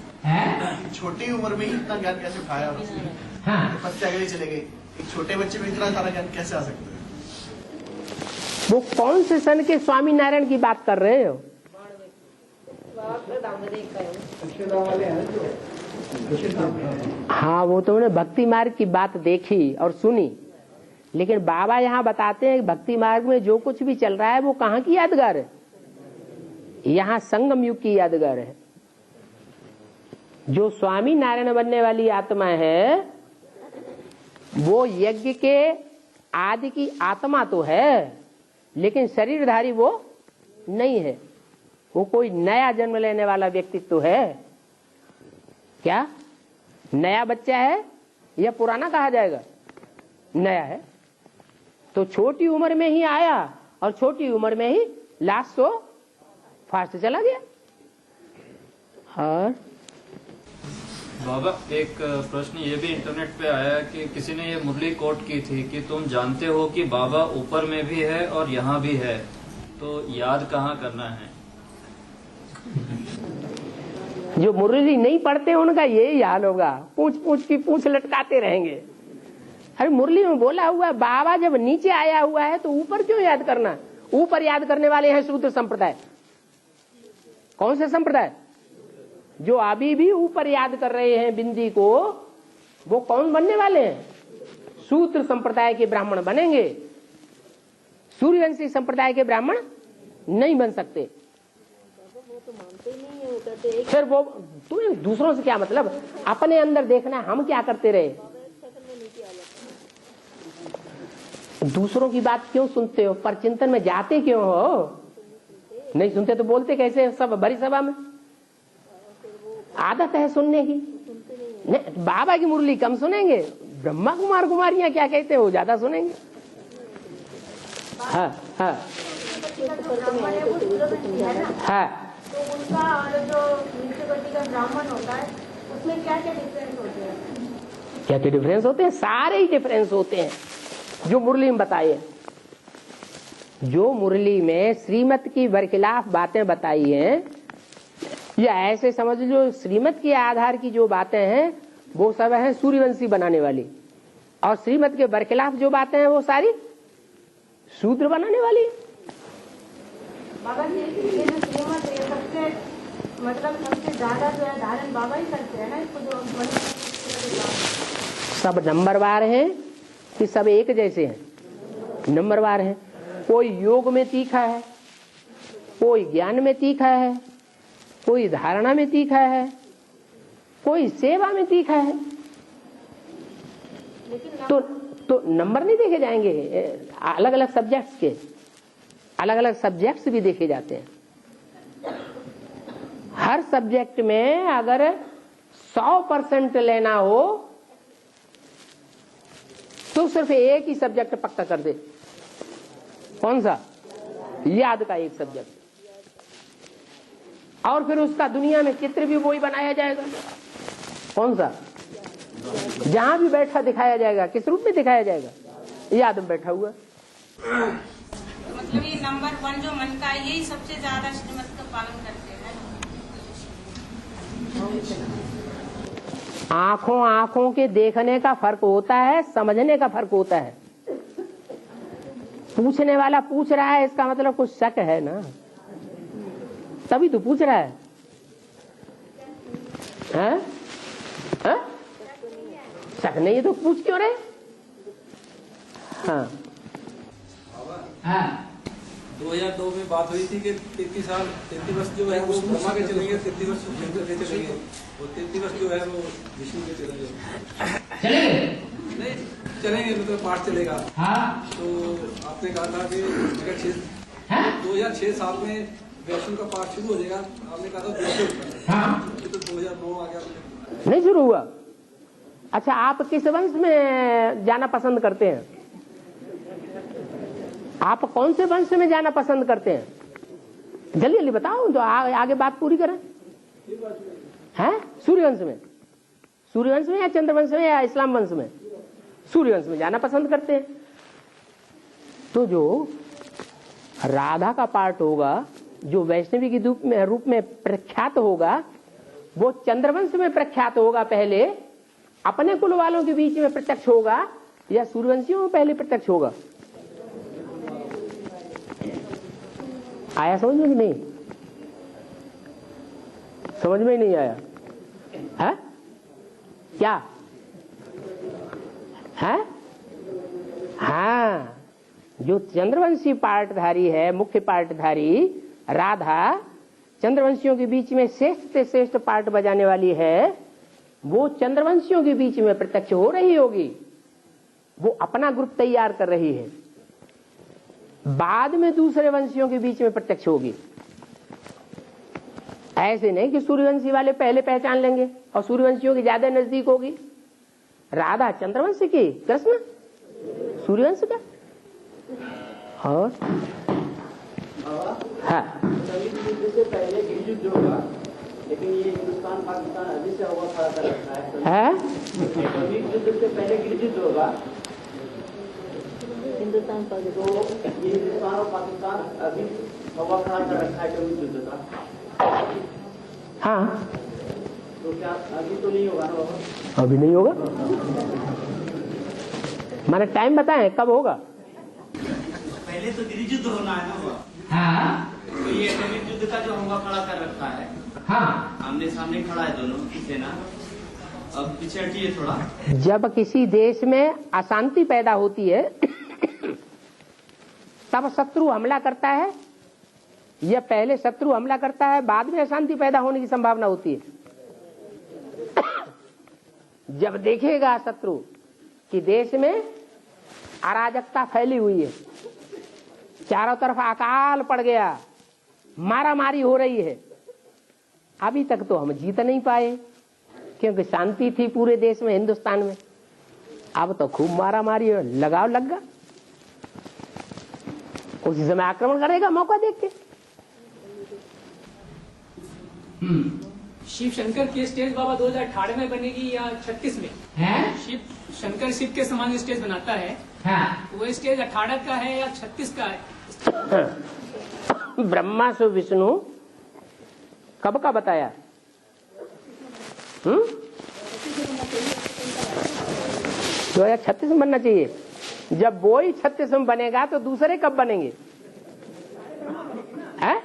छोटी उम्र में ही इतना ज्ञान कैसे उठाया? हाँ। बच्चे आगे चले गए, एक छोटे बच्चे में इतना सारा ज्ञान कैसे आ सकता है? वो कौन से सन के स्वामी नारायण की बात कर रहे हो? हाँ, वो तो उन्होंने भक्ति मार्ग की बात देखी और सुनी, लेकिन बाबा यहाँ बताते हैं भक्ति मार्ग में जो कुछ भी चल रहा है वो कहाँ की यादगार है? यहाँ संगम युग की यादगार है। जो स्वामी नारायण बनने वाली आत्मा है वो यज्ञ के आदि की आत्मा तो है, लेकिन शरीरधारी वो नहीं है। वो कोई नया जन्म लेने वाला व्यक्तित्व है। क्या नया बच्चा है या पुराना कहा जाएगा? नया है। तो छोटी उम्र में ही आया और छोटी उम्र में ही लास्ट तो फास्ट चला गया। और बाबा एक प्रश्न ये भी इंटरनेट पे आया कि किसी ने ये मुरली कोट की थी कि तुम जानते हो कि बाबा ऊपर में भी है और यहाँ भी है, तो याद कहाँ करना है। जो मुरली नहीं पढ़ते उनका यही हाल होगा, पूछ पूछ की पूछ लटकाते रहेंगे। अरे मुरली में बोला हुआ है बाबा जब नीचे आया हुआ है तो ऊपर क्यों याद करना। ऊपर याद करने वाले हैं शूद्र संप्रदाय। कौन से संप्रदाय? जो अभी भी ऊपर याद कर रहे हैं बिंदी को, वो कौन बनने वाले हैं? शूद्र संप्रदाय के ब्राह्मण बनेंगे। सूर्यवंशी संप्रदाय के ब्राह्मण नहीं बन सकते। फिर वो तुम्हें दूसरों से क्या मतलब, अपने अंदर देखना है हम क्या करते रहे। दूसरों की बात क्यों सुनते हो, पर चिंतन में जाते क्यों हो? नहीं सुनते तो बोलते कैसे सब बड़ी सभा में? आदत है सुनने की। नहीं, बाबा की मुरली कम सुनेंगे, ब्रह्मा कुमार कुमारियां क्या कहते हो ज्यादा सुनेंगे। हाँ हाँ हाँ, तो उनका और जो नीचे का ब्राह्मण होता है उसमें क्या क्या डिफरेंस होते हैं? क्या क्या डिफरेंस होते हैं? सारे ही डिफरेंस होते हैं जो मुरली में बताए। जो मुरली में श्रीमत की बरखिलाफ बातें बताई हैं, या ऐसे समझ लो श्रीमत के आधार की जो बातें हैं वो सब है सूर्यवंशी बनाने वाली, और श्रीमत के बरखिलाफ जो बातें हैं वो सारी शूद्र बनाने वाली। बाबा जी ये जो श्रीमत है सबसे मतलब सबसे ज्यादा जो है धारण बाबा ही करते हैं ना इसको, जो सब नंबरवार हैं कि सब एक जैसे हैं? नंबरवार हैं। कोई योग में तीखा है, कोई ज्ञान में तीखा है, कोई धारणा में तीखा है, कोई सेवा में तीखा है। तो नंबर नहीं देखे जाएंगे, अलग अलग सब्जेक्ट्स के अलग अलग सब्जेक्ट्स भी देखे जाते हैं। हर सब्जेक्ट में अगर 100% लेना हो तो सिर्फ एक ही सब्जेक्ट पक्का कर दे। कौन सा? याद का एक सब्जेक्ट, और फिर उसका दुनिया में चित्र भी वही बनाया जाएगा। कौन सा? जहां भी बैठा दिखाया जाएगा। किस रूप में दिखाया जाएगा? याद में बैठा हुआ। मतलब ये नंबर 1 जो मन का है यही सबसे ज्यादा श्रीमत का पालन करते हैं। आंखों के देखने का फर्क होता है, समझने का फर्क होता है। पूछने वाला पूछ रहा है इसका मतलब कुछ शक है ना, तभी तो पूछ रहा है। हैं? शक नहीं है तो पूछ क्यों रहे? हाँ हाँ, 2002 में बात हुई थी कि 33 वर्ष जो है वो ब्रह्मा के चलेंगे, 33 वर्ष शंकर के चलेंगे, और 33 वर्ष जो है वो विष्णु के चलेंगे। नहीं चलेंगे, मतलब पाठ चलेगा। हाँ। तो आपने कहा था कि अगर 2006 साल में वैष्णव का पाठ शुरू हो जाएगा, आपने कहा था बिल्कुल। हाँ। तो 2009 आ गया, नहीं शुरू हुआ। अच्छा, आप किस वंश में जाना पसंद करते हैं? आप कौन से वंश में जाना पसंद करते हैं? जल्दी जल्दी बताओ तो आगे बात पूरी करें। हैं? सूर्यवंश में? सूर्यवंश में या चंद्रवंश में या इस्लाम वंश में? सूर्यवंश में जाना पसंद करते हैं। तो जो राधा का पाठ होगा, जो वैष्णवी के रूप में प्रख्यात होगा, वो चंद्रवंश में प्रख्यात होगा पहले, अपने कुल वालों के बीच में प्रत्यक्ष होगा, या सूर्यवंशियों में पहले प्रत्यक्ष होगा? आया समझ में कि नहीं? समझ में ही नहीं आया है? क्या है? हाँ, जो चंद्रवंशी पाठधारी है, मुख्य पाठधारी राधा, चंद्रवंशियों के बीच में श्रेष्ठ से श्रेष्ठ पाठ बजाने वाली है, वो चंद्रवंशियों के बीच में प्रत्यक्ष हो रही होगी। वो अपना ग्रुप तैयार कर रही है, बाद में दूसरे वंशियों के बीच में प्रत्यक्ष होगी। ऐसे नहीं कि सूर्यवंशी वाले पहले पहचान लेंगे और सूर्यवंशियों की ज्यादा नजदीक होगी। राधा चंद्रवंश की, कृष्ण सूर्यवंश का। और हाँ, से पहले युद्ध होगा, लेकिन ये हिंदुस्तान पाकिस्तान अभी से हवा खड़ा कर रखा है? अभी युद्ध से पहले युद्ध होगा हिंदुस्तान तो ये हिंदुस्तान और पाकिस्तान अभी हवा खड़ा कर रखा है कभी युद्ध का। हाँ, तो क्या अभी तो नहीं होगा ना बाबा? अभी नहीं होगा। मैंने टाइम बताएं कब होगा? पहले तो गृह युद्ध होना है ना बाबा। हाँ, तो ये एटॉमिक युद्ध का जो हवा खड़ा कर रखा है, हाँ, आमने सामने खड़ा है दोनों की सेना। अब पीछे हटिए थोड़ा। जब किसी देश में अशांति पैदा होती है तब शत्रु हमला करता है, या पहले शत्रु हमला करता है बाद में अशांति पैदा होने की संभावना होती है? जब देखेगा शत्रु कि देश में अराजकता फैली हुई है, चारों तरफ अकाल पड़ गया, मारा मारी हो रही है, अभी तक तो हम जीत नहीं पाए क्योंकि शांति थी पूरे देश में, हिंदुस्तान में। अब तो खूब मारा मारी है, लगाव लग गया, उसी समय आक्रमण करेगा मौका देख के। शिव शंकर की स्टेज बाबा 2018 में बनेगी या 36 में? है? शिव शंकर शिव के समान स्टेज बनाता है। हाँ। वो स्टेज 18 का है या 36 का है? ब्रह्मा से विष्णु कब का बताया? 2036 में बनना चाहिए। जब वो ही 36 में बनेगा तो दूसरे कब बनेंगे? है?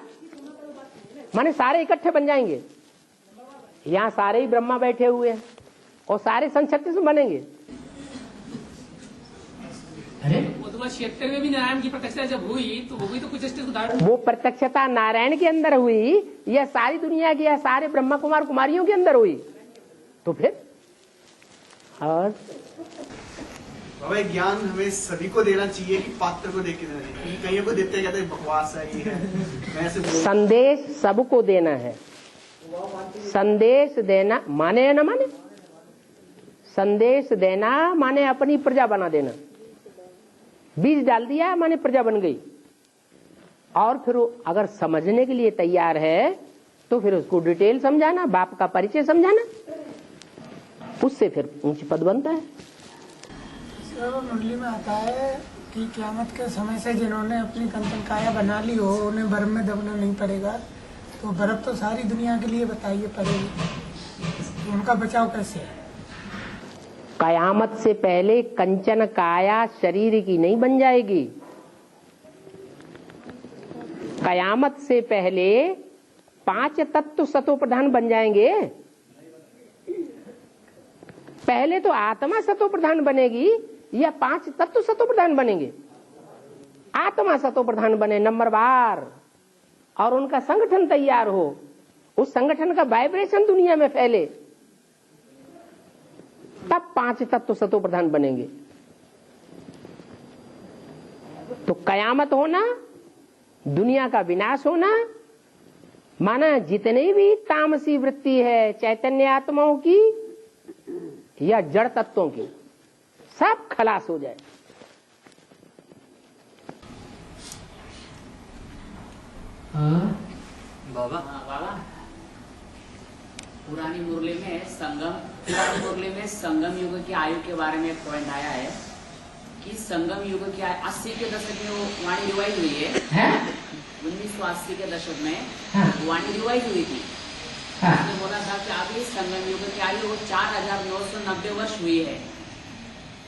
माने सारे इकट्ठे बन जाएंगे। यहाँ सारे ही ब्रह्मा बैठे हुए हैं और सारे सन 36 में बनेंगे। अरे वो तो 76 में भी नारायण की प्रत्यक्षता जब हुई तो वो भी तो कुछ स्टेज उदाहरण। वो प्रत्यक्षता नारायण के अंदर हुई या सारी दुनिया की या सारे ब्रह्मा कुमार कुमारियों के अंदर हुई? तो फिर और बाबा ज्ञान हमें सभी को देना चाहिए कि पात्र को देख के देना चाहिए? कईयों को देते कहते हैं बकवास है ये है। संदेश सबको देना है। संदेश देना माने न माने, संदेश देना माने अपनी प्रजा बना देना। बीज डाल दिया माने प्रजा बन गई। और फिर अगर समझने के लिए तैयार है तो फिर उसको डिटेल समझाना, बाप का परिचय समझाना, उससे फिर ऊंच पद बनता है। मुरली में आता है कि क़यामत के समय से जिन्होंने अपनी कंचन काया बना ली हो उन्हें बर्फ में दबना नहीं पड़ेगा। तो बर्फ तो सारी दुनिया के लिए बताइए पड़ेगी, तो उनका बचाव कैसे है? कयामत से पहले कंचन काया शरीर की नहीं बन जाएगी। कयामत से पहले 5 तत्व सतो प्रधान बन जाएंगे। पहले तो आत्मा सतो प्रधान बनेगी या 5 तत्व सतो प्रधान बनेंगे? आत्मा सतो प्रधान बने नंबर बार, और उनका संगठन तैयार हो, उस संगठन का वाइब्रेशन दुनिया में फैले, तब 5 तत्व सतो प्रधान बनेंगे। तो कयामत होना, दुनिया का विनाश होना, माना जितनी भी तामसी वृत्ति है चैतन्य आत्माओं की या जड़ तत्वों की, सब खलास हो जाए। बाबा पुरानी मुरली में संगम युग की आयु के बारे में एक पॉइंट आया है कि संगम युग की 80 के दशक में वो वाणी रिवाइज हुई है। 1980 के दशक में वाणी रिवाइज हुई थी। उसने बोला था कि अभी संगम युग की आयु 4990 वर्ष हुई है।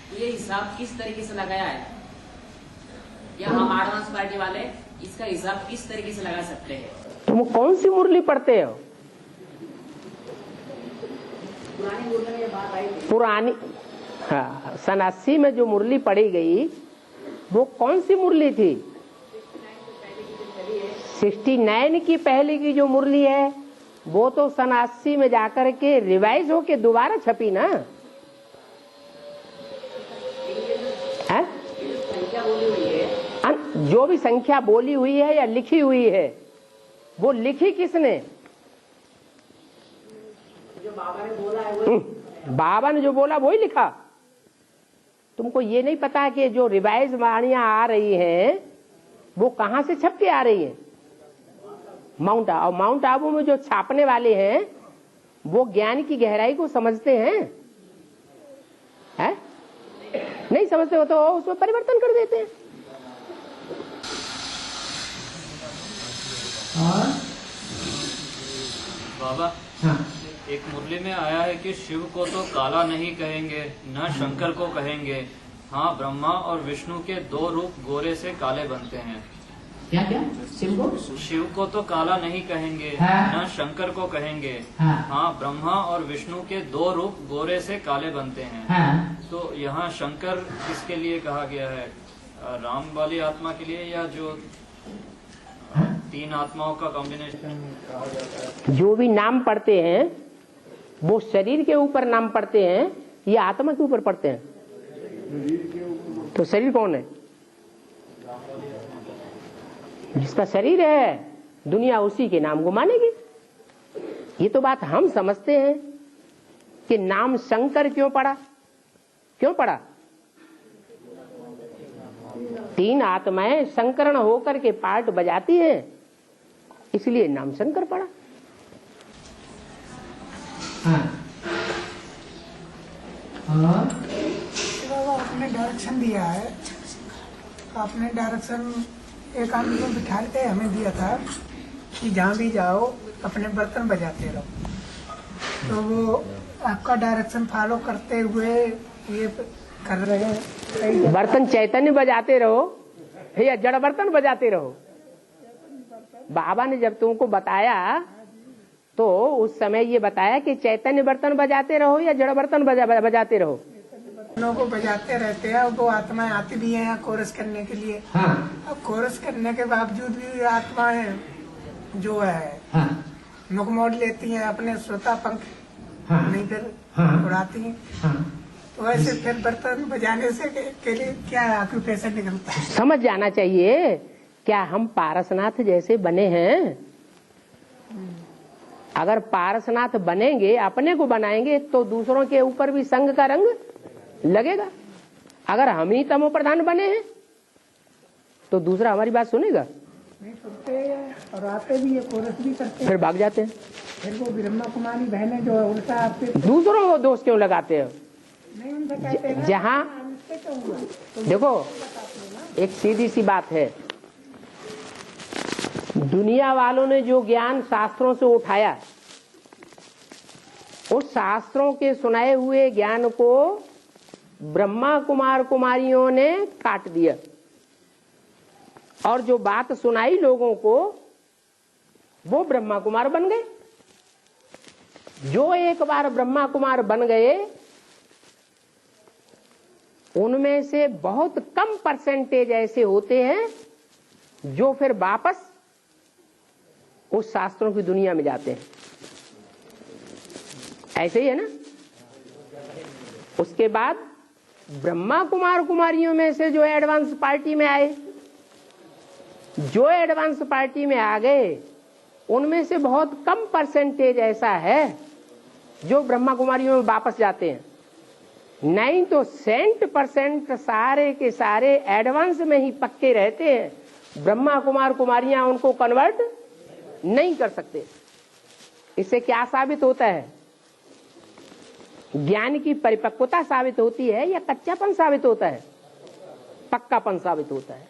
तो ये हिसाब किस तरीके से लगाया है, या हम एडवांस पार्टी वाले इसका हिसाब किस तरीके से लगा सकते हैं? तुम कौन सी मुरली पढ़ते हो? पुरानी मुरली में ये बात आई थी। पुरानी, हाँ, सन 80 में जो मुरली पढ़ी गई वो कौन सी मुरली थी? 69 की पहले की जो मुरली है वो तो सन 80 में जाकर के रिवाइज होके दोबारा छपी ना है? जो भी संख्या बोली हुई है या लिखी हुई है वो लिखी किसने? जो बाबा ने बोला है वो, बाबा ने जो बोला वही लिखा। तुमको ये नहीं पता कि जो रिवाइज वाणियां आ रही हैं वो कहां से छप के आ रही हैं? माउंट आबू, और माउंट आबू में जो छापने वाले हैं वो ज्ञान की गहराई को समझते हैं? नहीं समझते हो तो उसमें परिवर्तन कर देते हैं। बाबा, हाँ। एक मुरली में आया है कि शिव को तो काला नहीं कहेंगे, न शंकर को कहेंगे। हाँ, ब्रह्मा और विष्णु के दो रूप गोरे से काले बनते हैं। क्या क्या? शिव को तो काला नहीं कहेंगे, हाँ। न शंकर को कहेंगे। हाँ। ब्रह्मा और विष्णु के दो रूप गोरे से काले बनते हैं। हाँ। तो यहाँ शंकर किसके लिए कहा गया है? राम वाली आत्मा के लिए, या जो तीन आत्माओं का कॉम्बिनेशन? जो भी नाम पढ़ते हैं वो शरीर के ऊपर नाम पढ़ते हैं या आत्मा के ऊपर पढ़ते हैं? तो शरीर कौन है? जिसका शरीर है दुनिया उसी के नाम को मानेगी। ये तो बात हम समझते हैं कि नाम शंकर क्यों पड़ा? क्यों पड़ा? तीन आत्माएं संकरण होकर के पार्ट बजाती हैं, इसलिए नाम शंकर पड़ा। आपने डायरेक्शन दिया है, आपने डायरेक्शन एक आदमी को बिठा के हमें दिया था कि जहाँ भी जाओ अपने बर्तन बजाते रहो, तो वो आपका डायरेक्शन फॉलो करते हुए ये कर रहे हैं। बर्तन चैतन्य बजाते रहो या जड़ बर्तन बजाते रहो? बाबा ने जब तुमको बताया तो उस समय ये बताया कि चैतन्य बर्तन बजाते रहो या जड़ बर्तन बजाते रहो? दोनों को बजाते रहते हैं, और वो आत्माएं आती भी हैं कोरस करने के लिए। हाँ। अब कोरस करने के बावजूद भी आत्माएं जो है मुख मोड़ लेती हैं, अपने श्रोता पंख नहीं कर उड़ाती हैं। तो ऐसे फिर बर्तन बजाने से के लिए क्या ऑक्यूपेशन निकलता है? समझ जाना चाहिए, क्या हम पारसनाथ जैसे बने हैं? अगर पारसनाथ बनेंगे, अपने को बनाएंगे, तो दूसरों के ऊपर भी संग का रंग लगेगा। अगर हम ही तमो प्रधान बने हैं तो दूसरा हमारी बात सुनेगा? नहीं सुनते, और आते भी है, कोरस भी करते हैं, फिर भाग जाते हैं। फिर वो ब्रह्मा कुमारी बहनें जो उल्टा आपके दूसरों को दोष क्यों लगाते हैं? नहीं, उनसे कहते हैं जहाँ देखो, एक सीधी सी बात है, दुनिया वालों ने जो ज्ञान शास्त्रों से उठाया, उस शास्त्रों के सुनाए हुए ज्ञान को ब्रह्मा कुमार कुमारियों ने काट दिया, और जो बात सुनाई लोगों को वो ब्रह्मा कुमार बन गए। जो एक बार ब्रह्मा कुमार बन गए, उनमें से बहुत कम परसेंटेज ऐसे होते हैं जो फिर वापस उस शास्त्रों की दुनिया में जाते हैं। ऐसे ही है ना? उसके बाद ब्रह्मा कुमार कुमारियों में से जो एडवांस पार्टी में आए, जो एडवांस पार्टी में आ गए, उनमें से बहुत कम परसेंटेज ऐसा है जो ब्रह्मा कुमारियों में वापस जाते हैं। नहीं तो 100% सारे के सारे एडवांस में ही पक्के रहते हैं। ब्रह्मा कुमार कुमारियां उनको कन्वर्ट नहीं कर सकते। इससे क्या साबित होता है? ज्ञान की परिपक्वता साबित होती है या कच्चापन साबित होता है? पक्कापन साबित होता है।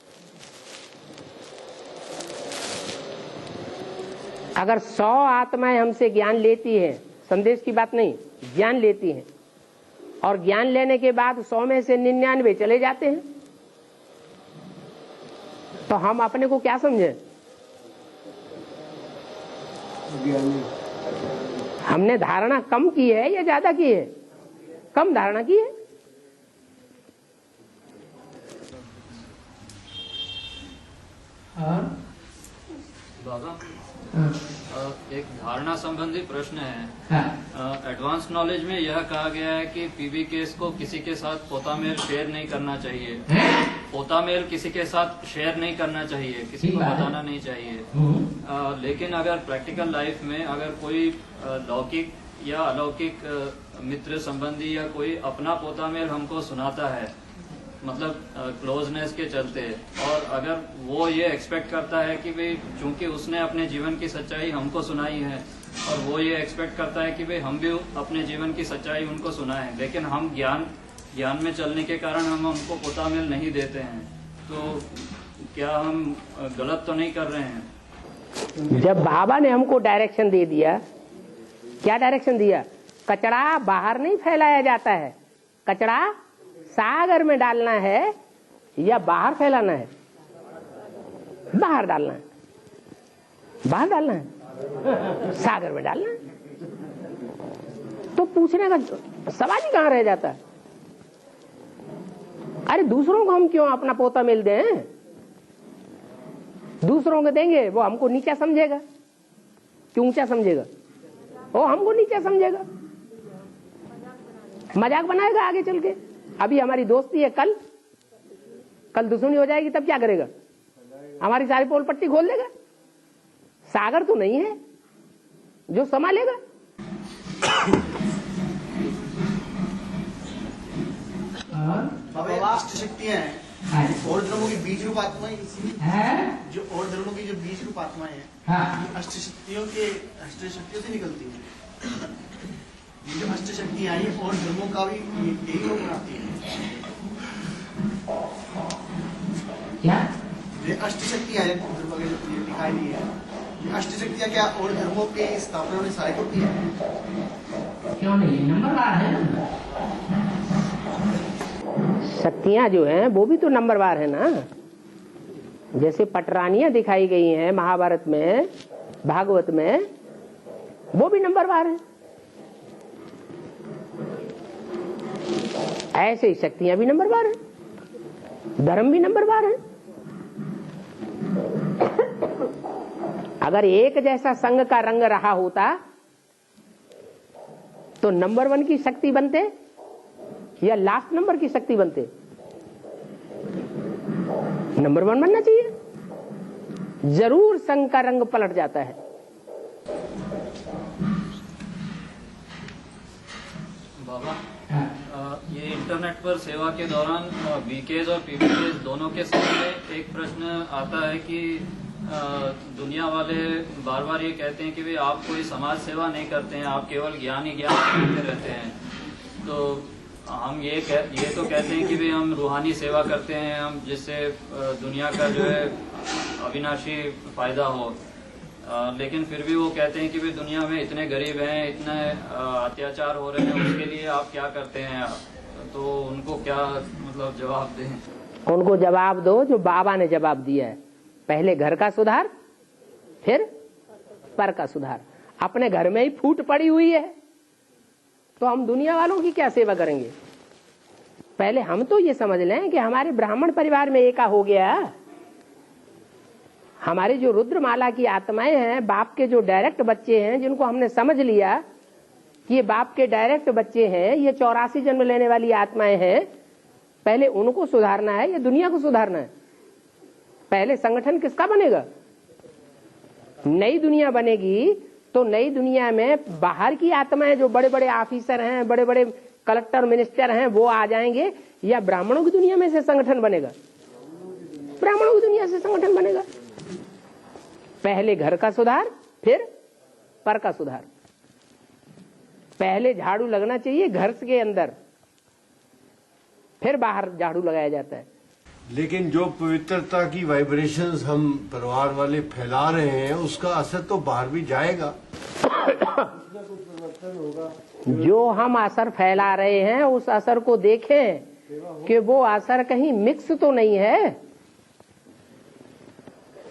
अगर 100 आत्माएं हमसे ज्ञान लेती है, संदेश की बात नहीं, ज्ञान लेती हैं, और ज्ञान लेने के बाद 100 में से 99 चले जाते हैं, तो हम अपने को क्या समझे? हमने धारणा कम की है या ज्यादा की है? कम धारणा की है। बाबा, एक धारणा संबंधी प्रश्न है। एडवांस नॉलेज में यह कहा गया है कि पीबी केस को किसी के साथ पोतामेल शेयर नहीं करना चाहिए। पोतामेल किसी के साथ शेयर नहीं करना चाहिए, किसी को बताना नहीं चाहिए। लेकिन अगर प्रैक्टिकल लाइफ में अगर कोई लौकिक या अलौकिक मित्र संबंधी या कोई अपना पोतामेल हमको सुनाता है, मतलब क्लोजनेस के चलते, और अगर वो ये एक्सपेक्ट करता है कि भाई चूंकि उसने अपने जीवन की सच्चाई हमको सुनाई है और वो ये एक्सपेक्ट करता है कि भाई हम भी अपने जीवन की सच्चाई उनको सुनाएं, लेकिन हम ज्ञान में चलने के कारण हम उनको पुतामिल नहीं देते हैं, तो क्या हम गलत तो नहीं कर रहे हैं? जब बाबा ने हमको डायरेक्शन दे दिया, क्या डायरेक्शन दिया? कचरा बाहर नहीं फैलाया जाता है, कचरा सागर में डालना है या बाहर फैलाना है? बाहर डालना है, बाहर डालना है, सागर में डालना है। तो पूछने का सवाल ही कहां रह जाता है? अरे दूसरों को हम क्यों अपना पोता मिल दें? दूसरों को देंगे वो हमको नीचा समझेगा, क्यों ऊंचा समझेगा? वो हमको नीचा समझेगा, मजाक बनाएगा आगे चल के। अभी हमारी दोस्ती है, कल दुश्मनी हो जाएगी, तब क्या करेगा? हमारी सारी पोल पट्टी खोल देगा। सागर तो नहीं है जो संभालेगा। अष्ट शक्तियां हैं और धर्मों की बीज रूप आत्माएं, जो और धर्मों की जो बीज रूप आत्माएं हैं, अष्ट शक्तियों से निकलती हैं। ये जो अष्ट शक्तियां आई और धर्मों का भी यही रूप बनाती है। क्या ये अष्ट शक्तियां हैं धर्मों के जो दिखाई दी है, ये अष्ट शक्तियां क्या और धर्मों के स्थापना में सहायक होती है? क्यों नहीं? नंबरवार है ना। शक्तियां जो हैं वो भी तो नंबरवार है ना। जैसे पटरानियां दिखाई गई हैं महाभारत में, भागवत में, वो भी नंबरवार है। ऐसे ही शक्तियां भी नंबरवार है, धर्म भी नंबरवार है। अगर एक जैसा संघ का रंग रहा होता तो नंबर 1 की शक्ति बनते या लास्ट नंबर की शक्ति बनते? नंबर 1 बनना चाहिए। जरूर संघ का रंग पलट जाता है। बाबा, ये इंटरनेट पर सेवा के दौरान बीकेज और पीबीकेज दोनों के सामने एक प्रश्न आता है कि दुनिया वाले बार बार ये कहते हैं कि भाई आप कोई समाज सेवा नहीं करते हैं, आप केवल ज्ञान ही ज्ञान करते रहते हैं। तो हम ये तो कहते हैं कि भाई हम रूहानी सेवा करते हैं, हम जिससे दुनिया का जो है अविनाशी फायदा हो, लेकिन फिर भी वो कहते हैं कि भाई दुनिया में इतने गरीब हैं, इतने अत्याचार हो रहे हैं, उसके लिए आप क्या करते हैं? तो उनको क्या मतलब जवाब दें? उनको जवाब दो जो बाबा ने जवाब दिया है, पहले घर का सुधार फिर पर का सुधार। अपने घर में ही फूट पड़ी हुई है तो हम दुनिया वालों की क्या सेवा करेंगे? पहले हम तो ये समझ लें कि हमारे ब्राह्मण परिवार में एका हो गया। हमारे जो रुद्रमाला की आत्माएं हैं, बाप के जो डायरेक्ट बच्चे हैं, जिनको हमने समझ लिया कि ये बाप के डायरेक्ट बच्चे हैं, ये 84 जन्म लेने वाली आत्माएं हैं, पहले उनको सुधारना है या दुनिया को सुधारना है? पहले संगठन किसका बनेगा? नई दुनिया बनेगी तो नई दुनिया में बाहर की आत्माएं, जो बड़े बड़े ऑफिसर हैं, बड़े बड़े कलेक्टर मिनिस्टर हैं, वो आ जाएंगे, या ब्राह्मणों की दुनिया में से संगठन बनेगा? ब्राह्मणों की दुनिया से संगठन बनेगा। पहले घर का सुधार फिर पर का सुधार। पहले झाड़ू लगना चाहिए घर के अंदर, फिर बाहर झाड़ू लगाया जाता है। लेकिन जो पवित्रता की वाइब्रेशंस हम परिवार वाले फैला रहे हैं, उसका असर तो बाहर भी जाएगा। जो हम असर फैला रहे हैं उस असर को देखें कि वो असर कहीं मिक्स तो नहीं है।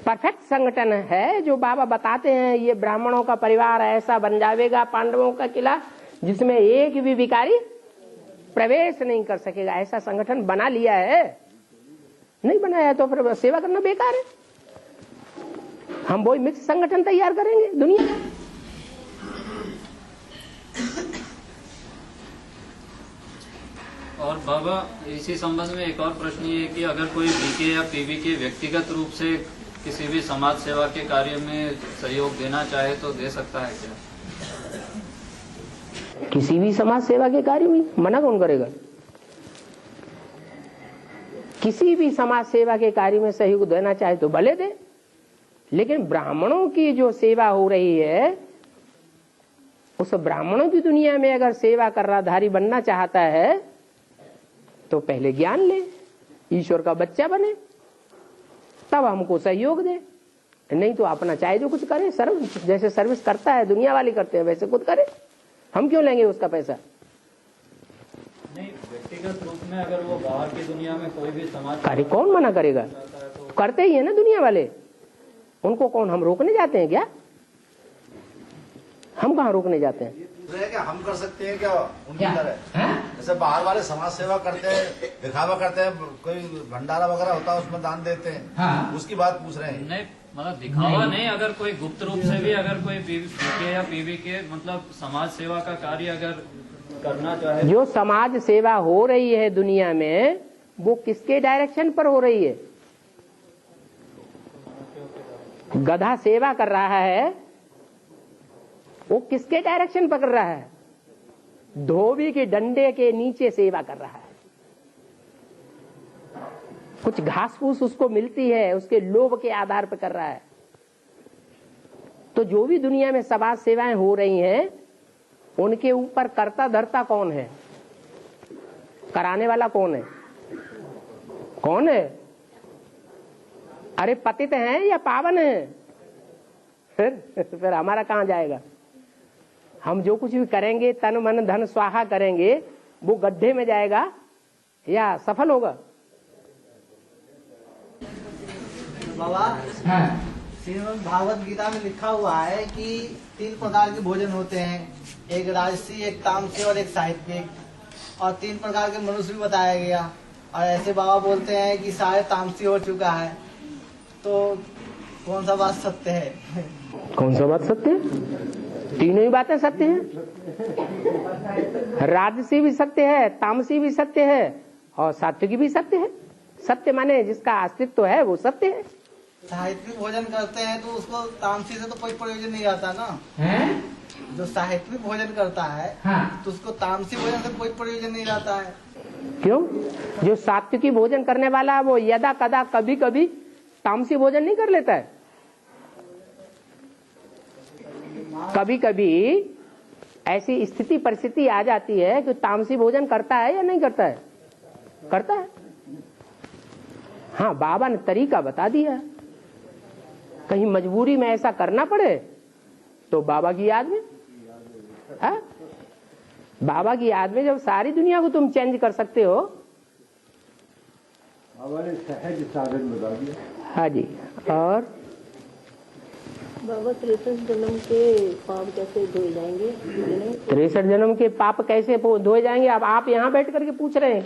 परफेक्ट संगठन है जो बाबा बताते हैं, ये ब्राह्मणों का परिवार ऐसा बन जाएगा, पांडवों का किला, जिसमें एक भी विकारी प्रवेश नहीं कर सकेगा। ऐसा संगठन बना लिया है। नहीं बनाया तो फिर सेवा करना बेकार है। हम वही मिक्स संगठन तैयार करेंगे दुनिया में। और बाबा, इसी संबंध में एक और प्रश्न ये है कि अगर कोई बीके या पीबी के व्यक्तिगत रूप से किसी भी समाज सेवा के कार्य में सहयोग देना चाहे तो दे सकता है क्या? किसी भी समाज सेवा के कार्य में मना कौन करेगा? किसी भी समाज सेवा के कार्य में सहयोग देना चाहे तो भले दे, लेकिन ब्राह्मणों की जो सेवा हो रही है, उस ब्राह्मणों की दुनिया में अगर सेवा करनाधारी बनना चाहता है तो पहले ज्ञान ले, ईश्वर का बच्चा बने, तब हमको सहयोग दे। नहीं तो अपना चाहे जो कुछ करे, सर्विस जैसे सर्विस करता है दुनिया वाली करते हैं वैसे खुद करे, हम क्यों लेंगे उसका पैसा। नहीं, व्यक्तिगत रूप में अगर वो बाहर की दुनिया में कोई भी समाज कार्य कौन मना करेगा, करते ही है ना दुनिया वाले, उनको कौन हम रोकने जाते हैं क्या? हम कहाँ रोकने जाते हैं? क्या हम कर सकते हैं क्या उनकी तरह? जैसे बाहर वाले समाज सेवा करते हैं, दिखावा करते हैं, कोई भंडारा वगैरह होता है उसमें दान देते हैं। हाँ। उसकी बात पूछ रहे हैं। नहीं, मतलब दिखावा नहीं, अगर कोई गुप्त रूप से भी अगर कोई पीके या पीवी के मतलब समाज सेवा का कार्य अगर करना चाहे, जो समाज सेवा हो रही है दुनिया में वो किसके डायरेक्शन पर हो रही है? गधा सेवा कर रहा है, वो किसके डायरेक्शन पर कर रहा है? धोबी के डंडे के नीचे सेवा कर रहा है। कुछ घास फूस उसको मिलती है, उसके लोभ के आधार पर कर रहा है। तो जो भी दुनिया में समाज सेवाएं हो रही हैं, उनके ऊपर कर्ता धर्ता कौन है? कराने वाला कौन है? कौन है? अरे पतित हैं या पावन है? फिर हमारा कहां जाएगा? हम जो कुछ भी करेंगे तन मन धन स्वाहा करेंगे, वो गड्ढे में जाएगा या सफल होगा? बाबा, श्रीमद् भागवत गीता में लिखा हुआ है कि 3 प्रकार के भोजन होते हैं, एक राजसी, एक तामसी और एक साहित्यिक, और 3 प्रकार के मनुष्य भी बताया गया। और ऐसे बाबा बोलते हैं कि शायद तामसी हो चुका है, तो कौन सा बात सत्य है? कौन सा बात सत्य है? तीनों ही बातें सत्य हैं। राजसी भी सत्य है, तामसी भी सत्य है और सात्विकी भी सत्य है। सत्य माने जिसका अस्तित्व है वो सत्य है। साहित्यिक भोजन करते हैं तो उसको तामसी से तो कोई प्रयोजन नहीं आता ना है? जो साहित्यिक भोजन करता है, हाँ, तो उसको तामसी भोजन से कोई प्रयोजन नहीं आता है। क्यों? जो सात्विकी भोजन करने वाला है वो यदा कदा कभी कभी तामसी भोजन नहीं कर लेता है। कभी कभी ऐसी स्थिति परिस्थिति आ जाती है कि तामसी भोजन करता है या नहीं करता है? करता है। हाँ, बाबा ने तरीका बता दिया। कहीं मजबूरी में ऐसा करना पड़े तो बाबा की याद में, हाँ? बाबा की याद में जब सारी दुनिया को तुम चेंज कर सकते हो। बाबा ने सहज साधन बता दिया। हाँ जी। और बाबा 63 जन्म के पाप कैसे धोए जाएंगे? 63 जन्म के पाप कैसे धोए जाएंगे? अब आप यहाँ बैठ करके पूछ रहे हैं,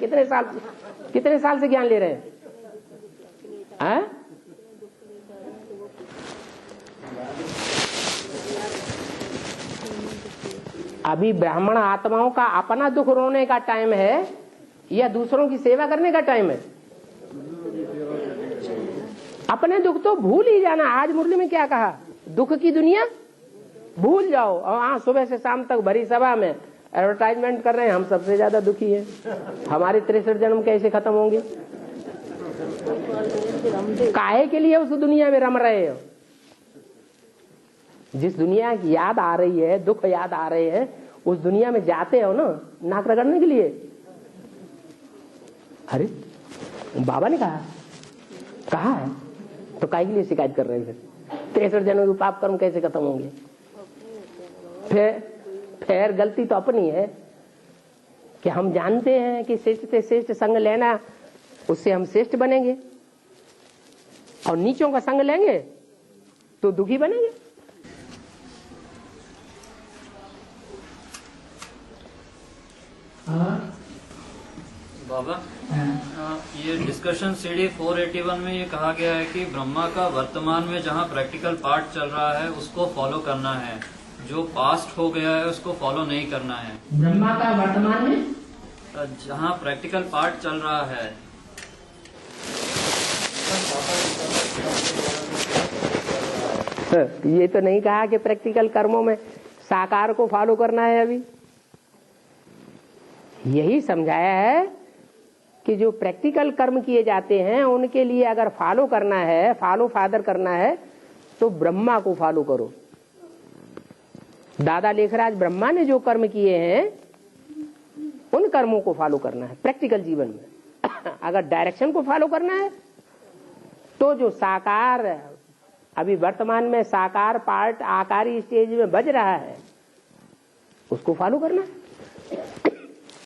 कितने साल से ज्ञान ले रहे हैं? अभी ब्राह्मण आत्माओं का अपना दुख रोने का टाइम है या दूसरों की सेवा करने का टाइम है? अपने दुख तो भूल ही जाना। आज मुरली में क्या कहा? दुख की दुनिया भूल जाओ। और हाँ, सुबह से शाम तक भरी सभा में एडवर्टाइजमेंट कर रहे हैं, हम सबसे ज्यादा दुखी हैं, हमारे 63 जन्म कैसे खत्म होंगे? काहे के लिए उस दुनिया में रम रहे हो? जिस दुनिया की याद आ रही है, दुख याद आ रहे हैं, उस दुनिया में जाते हो ना नाक रगड़ने के लिए। अरे बाबा ने कहा है तो काहे के लिए शिकायत कर रहे हैं? 63 जन्म के पाप कर्म कैसे खत्म होंगे? फिर गलती तो अपनी है कि हम जानते हैं कि श्रेष्ठ से श्रेष्ठ संग लेना, उससे हम श्रेष्ठ बनेंगे, और नीचों का संग लेंगे तो दुखी बनेंगे। बाबा, ये डिस्कशन सीडी 481 में ये कहा गया है कि ब्रह्मा का वर्तमान में जहाँ प्रैक्टिकल पार्ट चल रहा है उसको फॉलो करना है, जो पास्ट हो गया है उसको फॉलो नहीं करना है। ब्रह्मा का वर्तमान में जहाँ प्रैक्टिकल पार्ट चल रहा है, ये तो नहीं कहा कि प्रैक्टिकल कर्मों में साकार को फॉलो करना है। अभी यही समझाया है कि जो प्रैक्टिकल कर्म किए जाते हैं उनके लिए अगर फॉलो करना है, फॉलो फादर करना है, तो ब्रह्मा को फॉलो करो। दादा लेखराज ब्रह्मा ने जो कर्म किए हैं उन कर्मों को फॉलो करना है प्रैक्टिकल जीवन में। अगर डायरेक्शन को फॉलो करना है तो जो साकार, अभी वर्तमान में साकार पार्ट आकारी स्टेज में बज रहा है, उसको फॉलो करना है।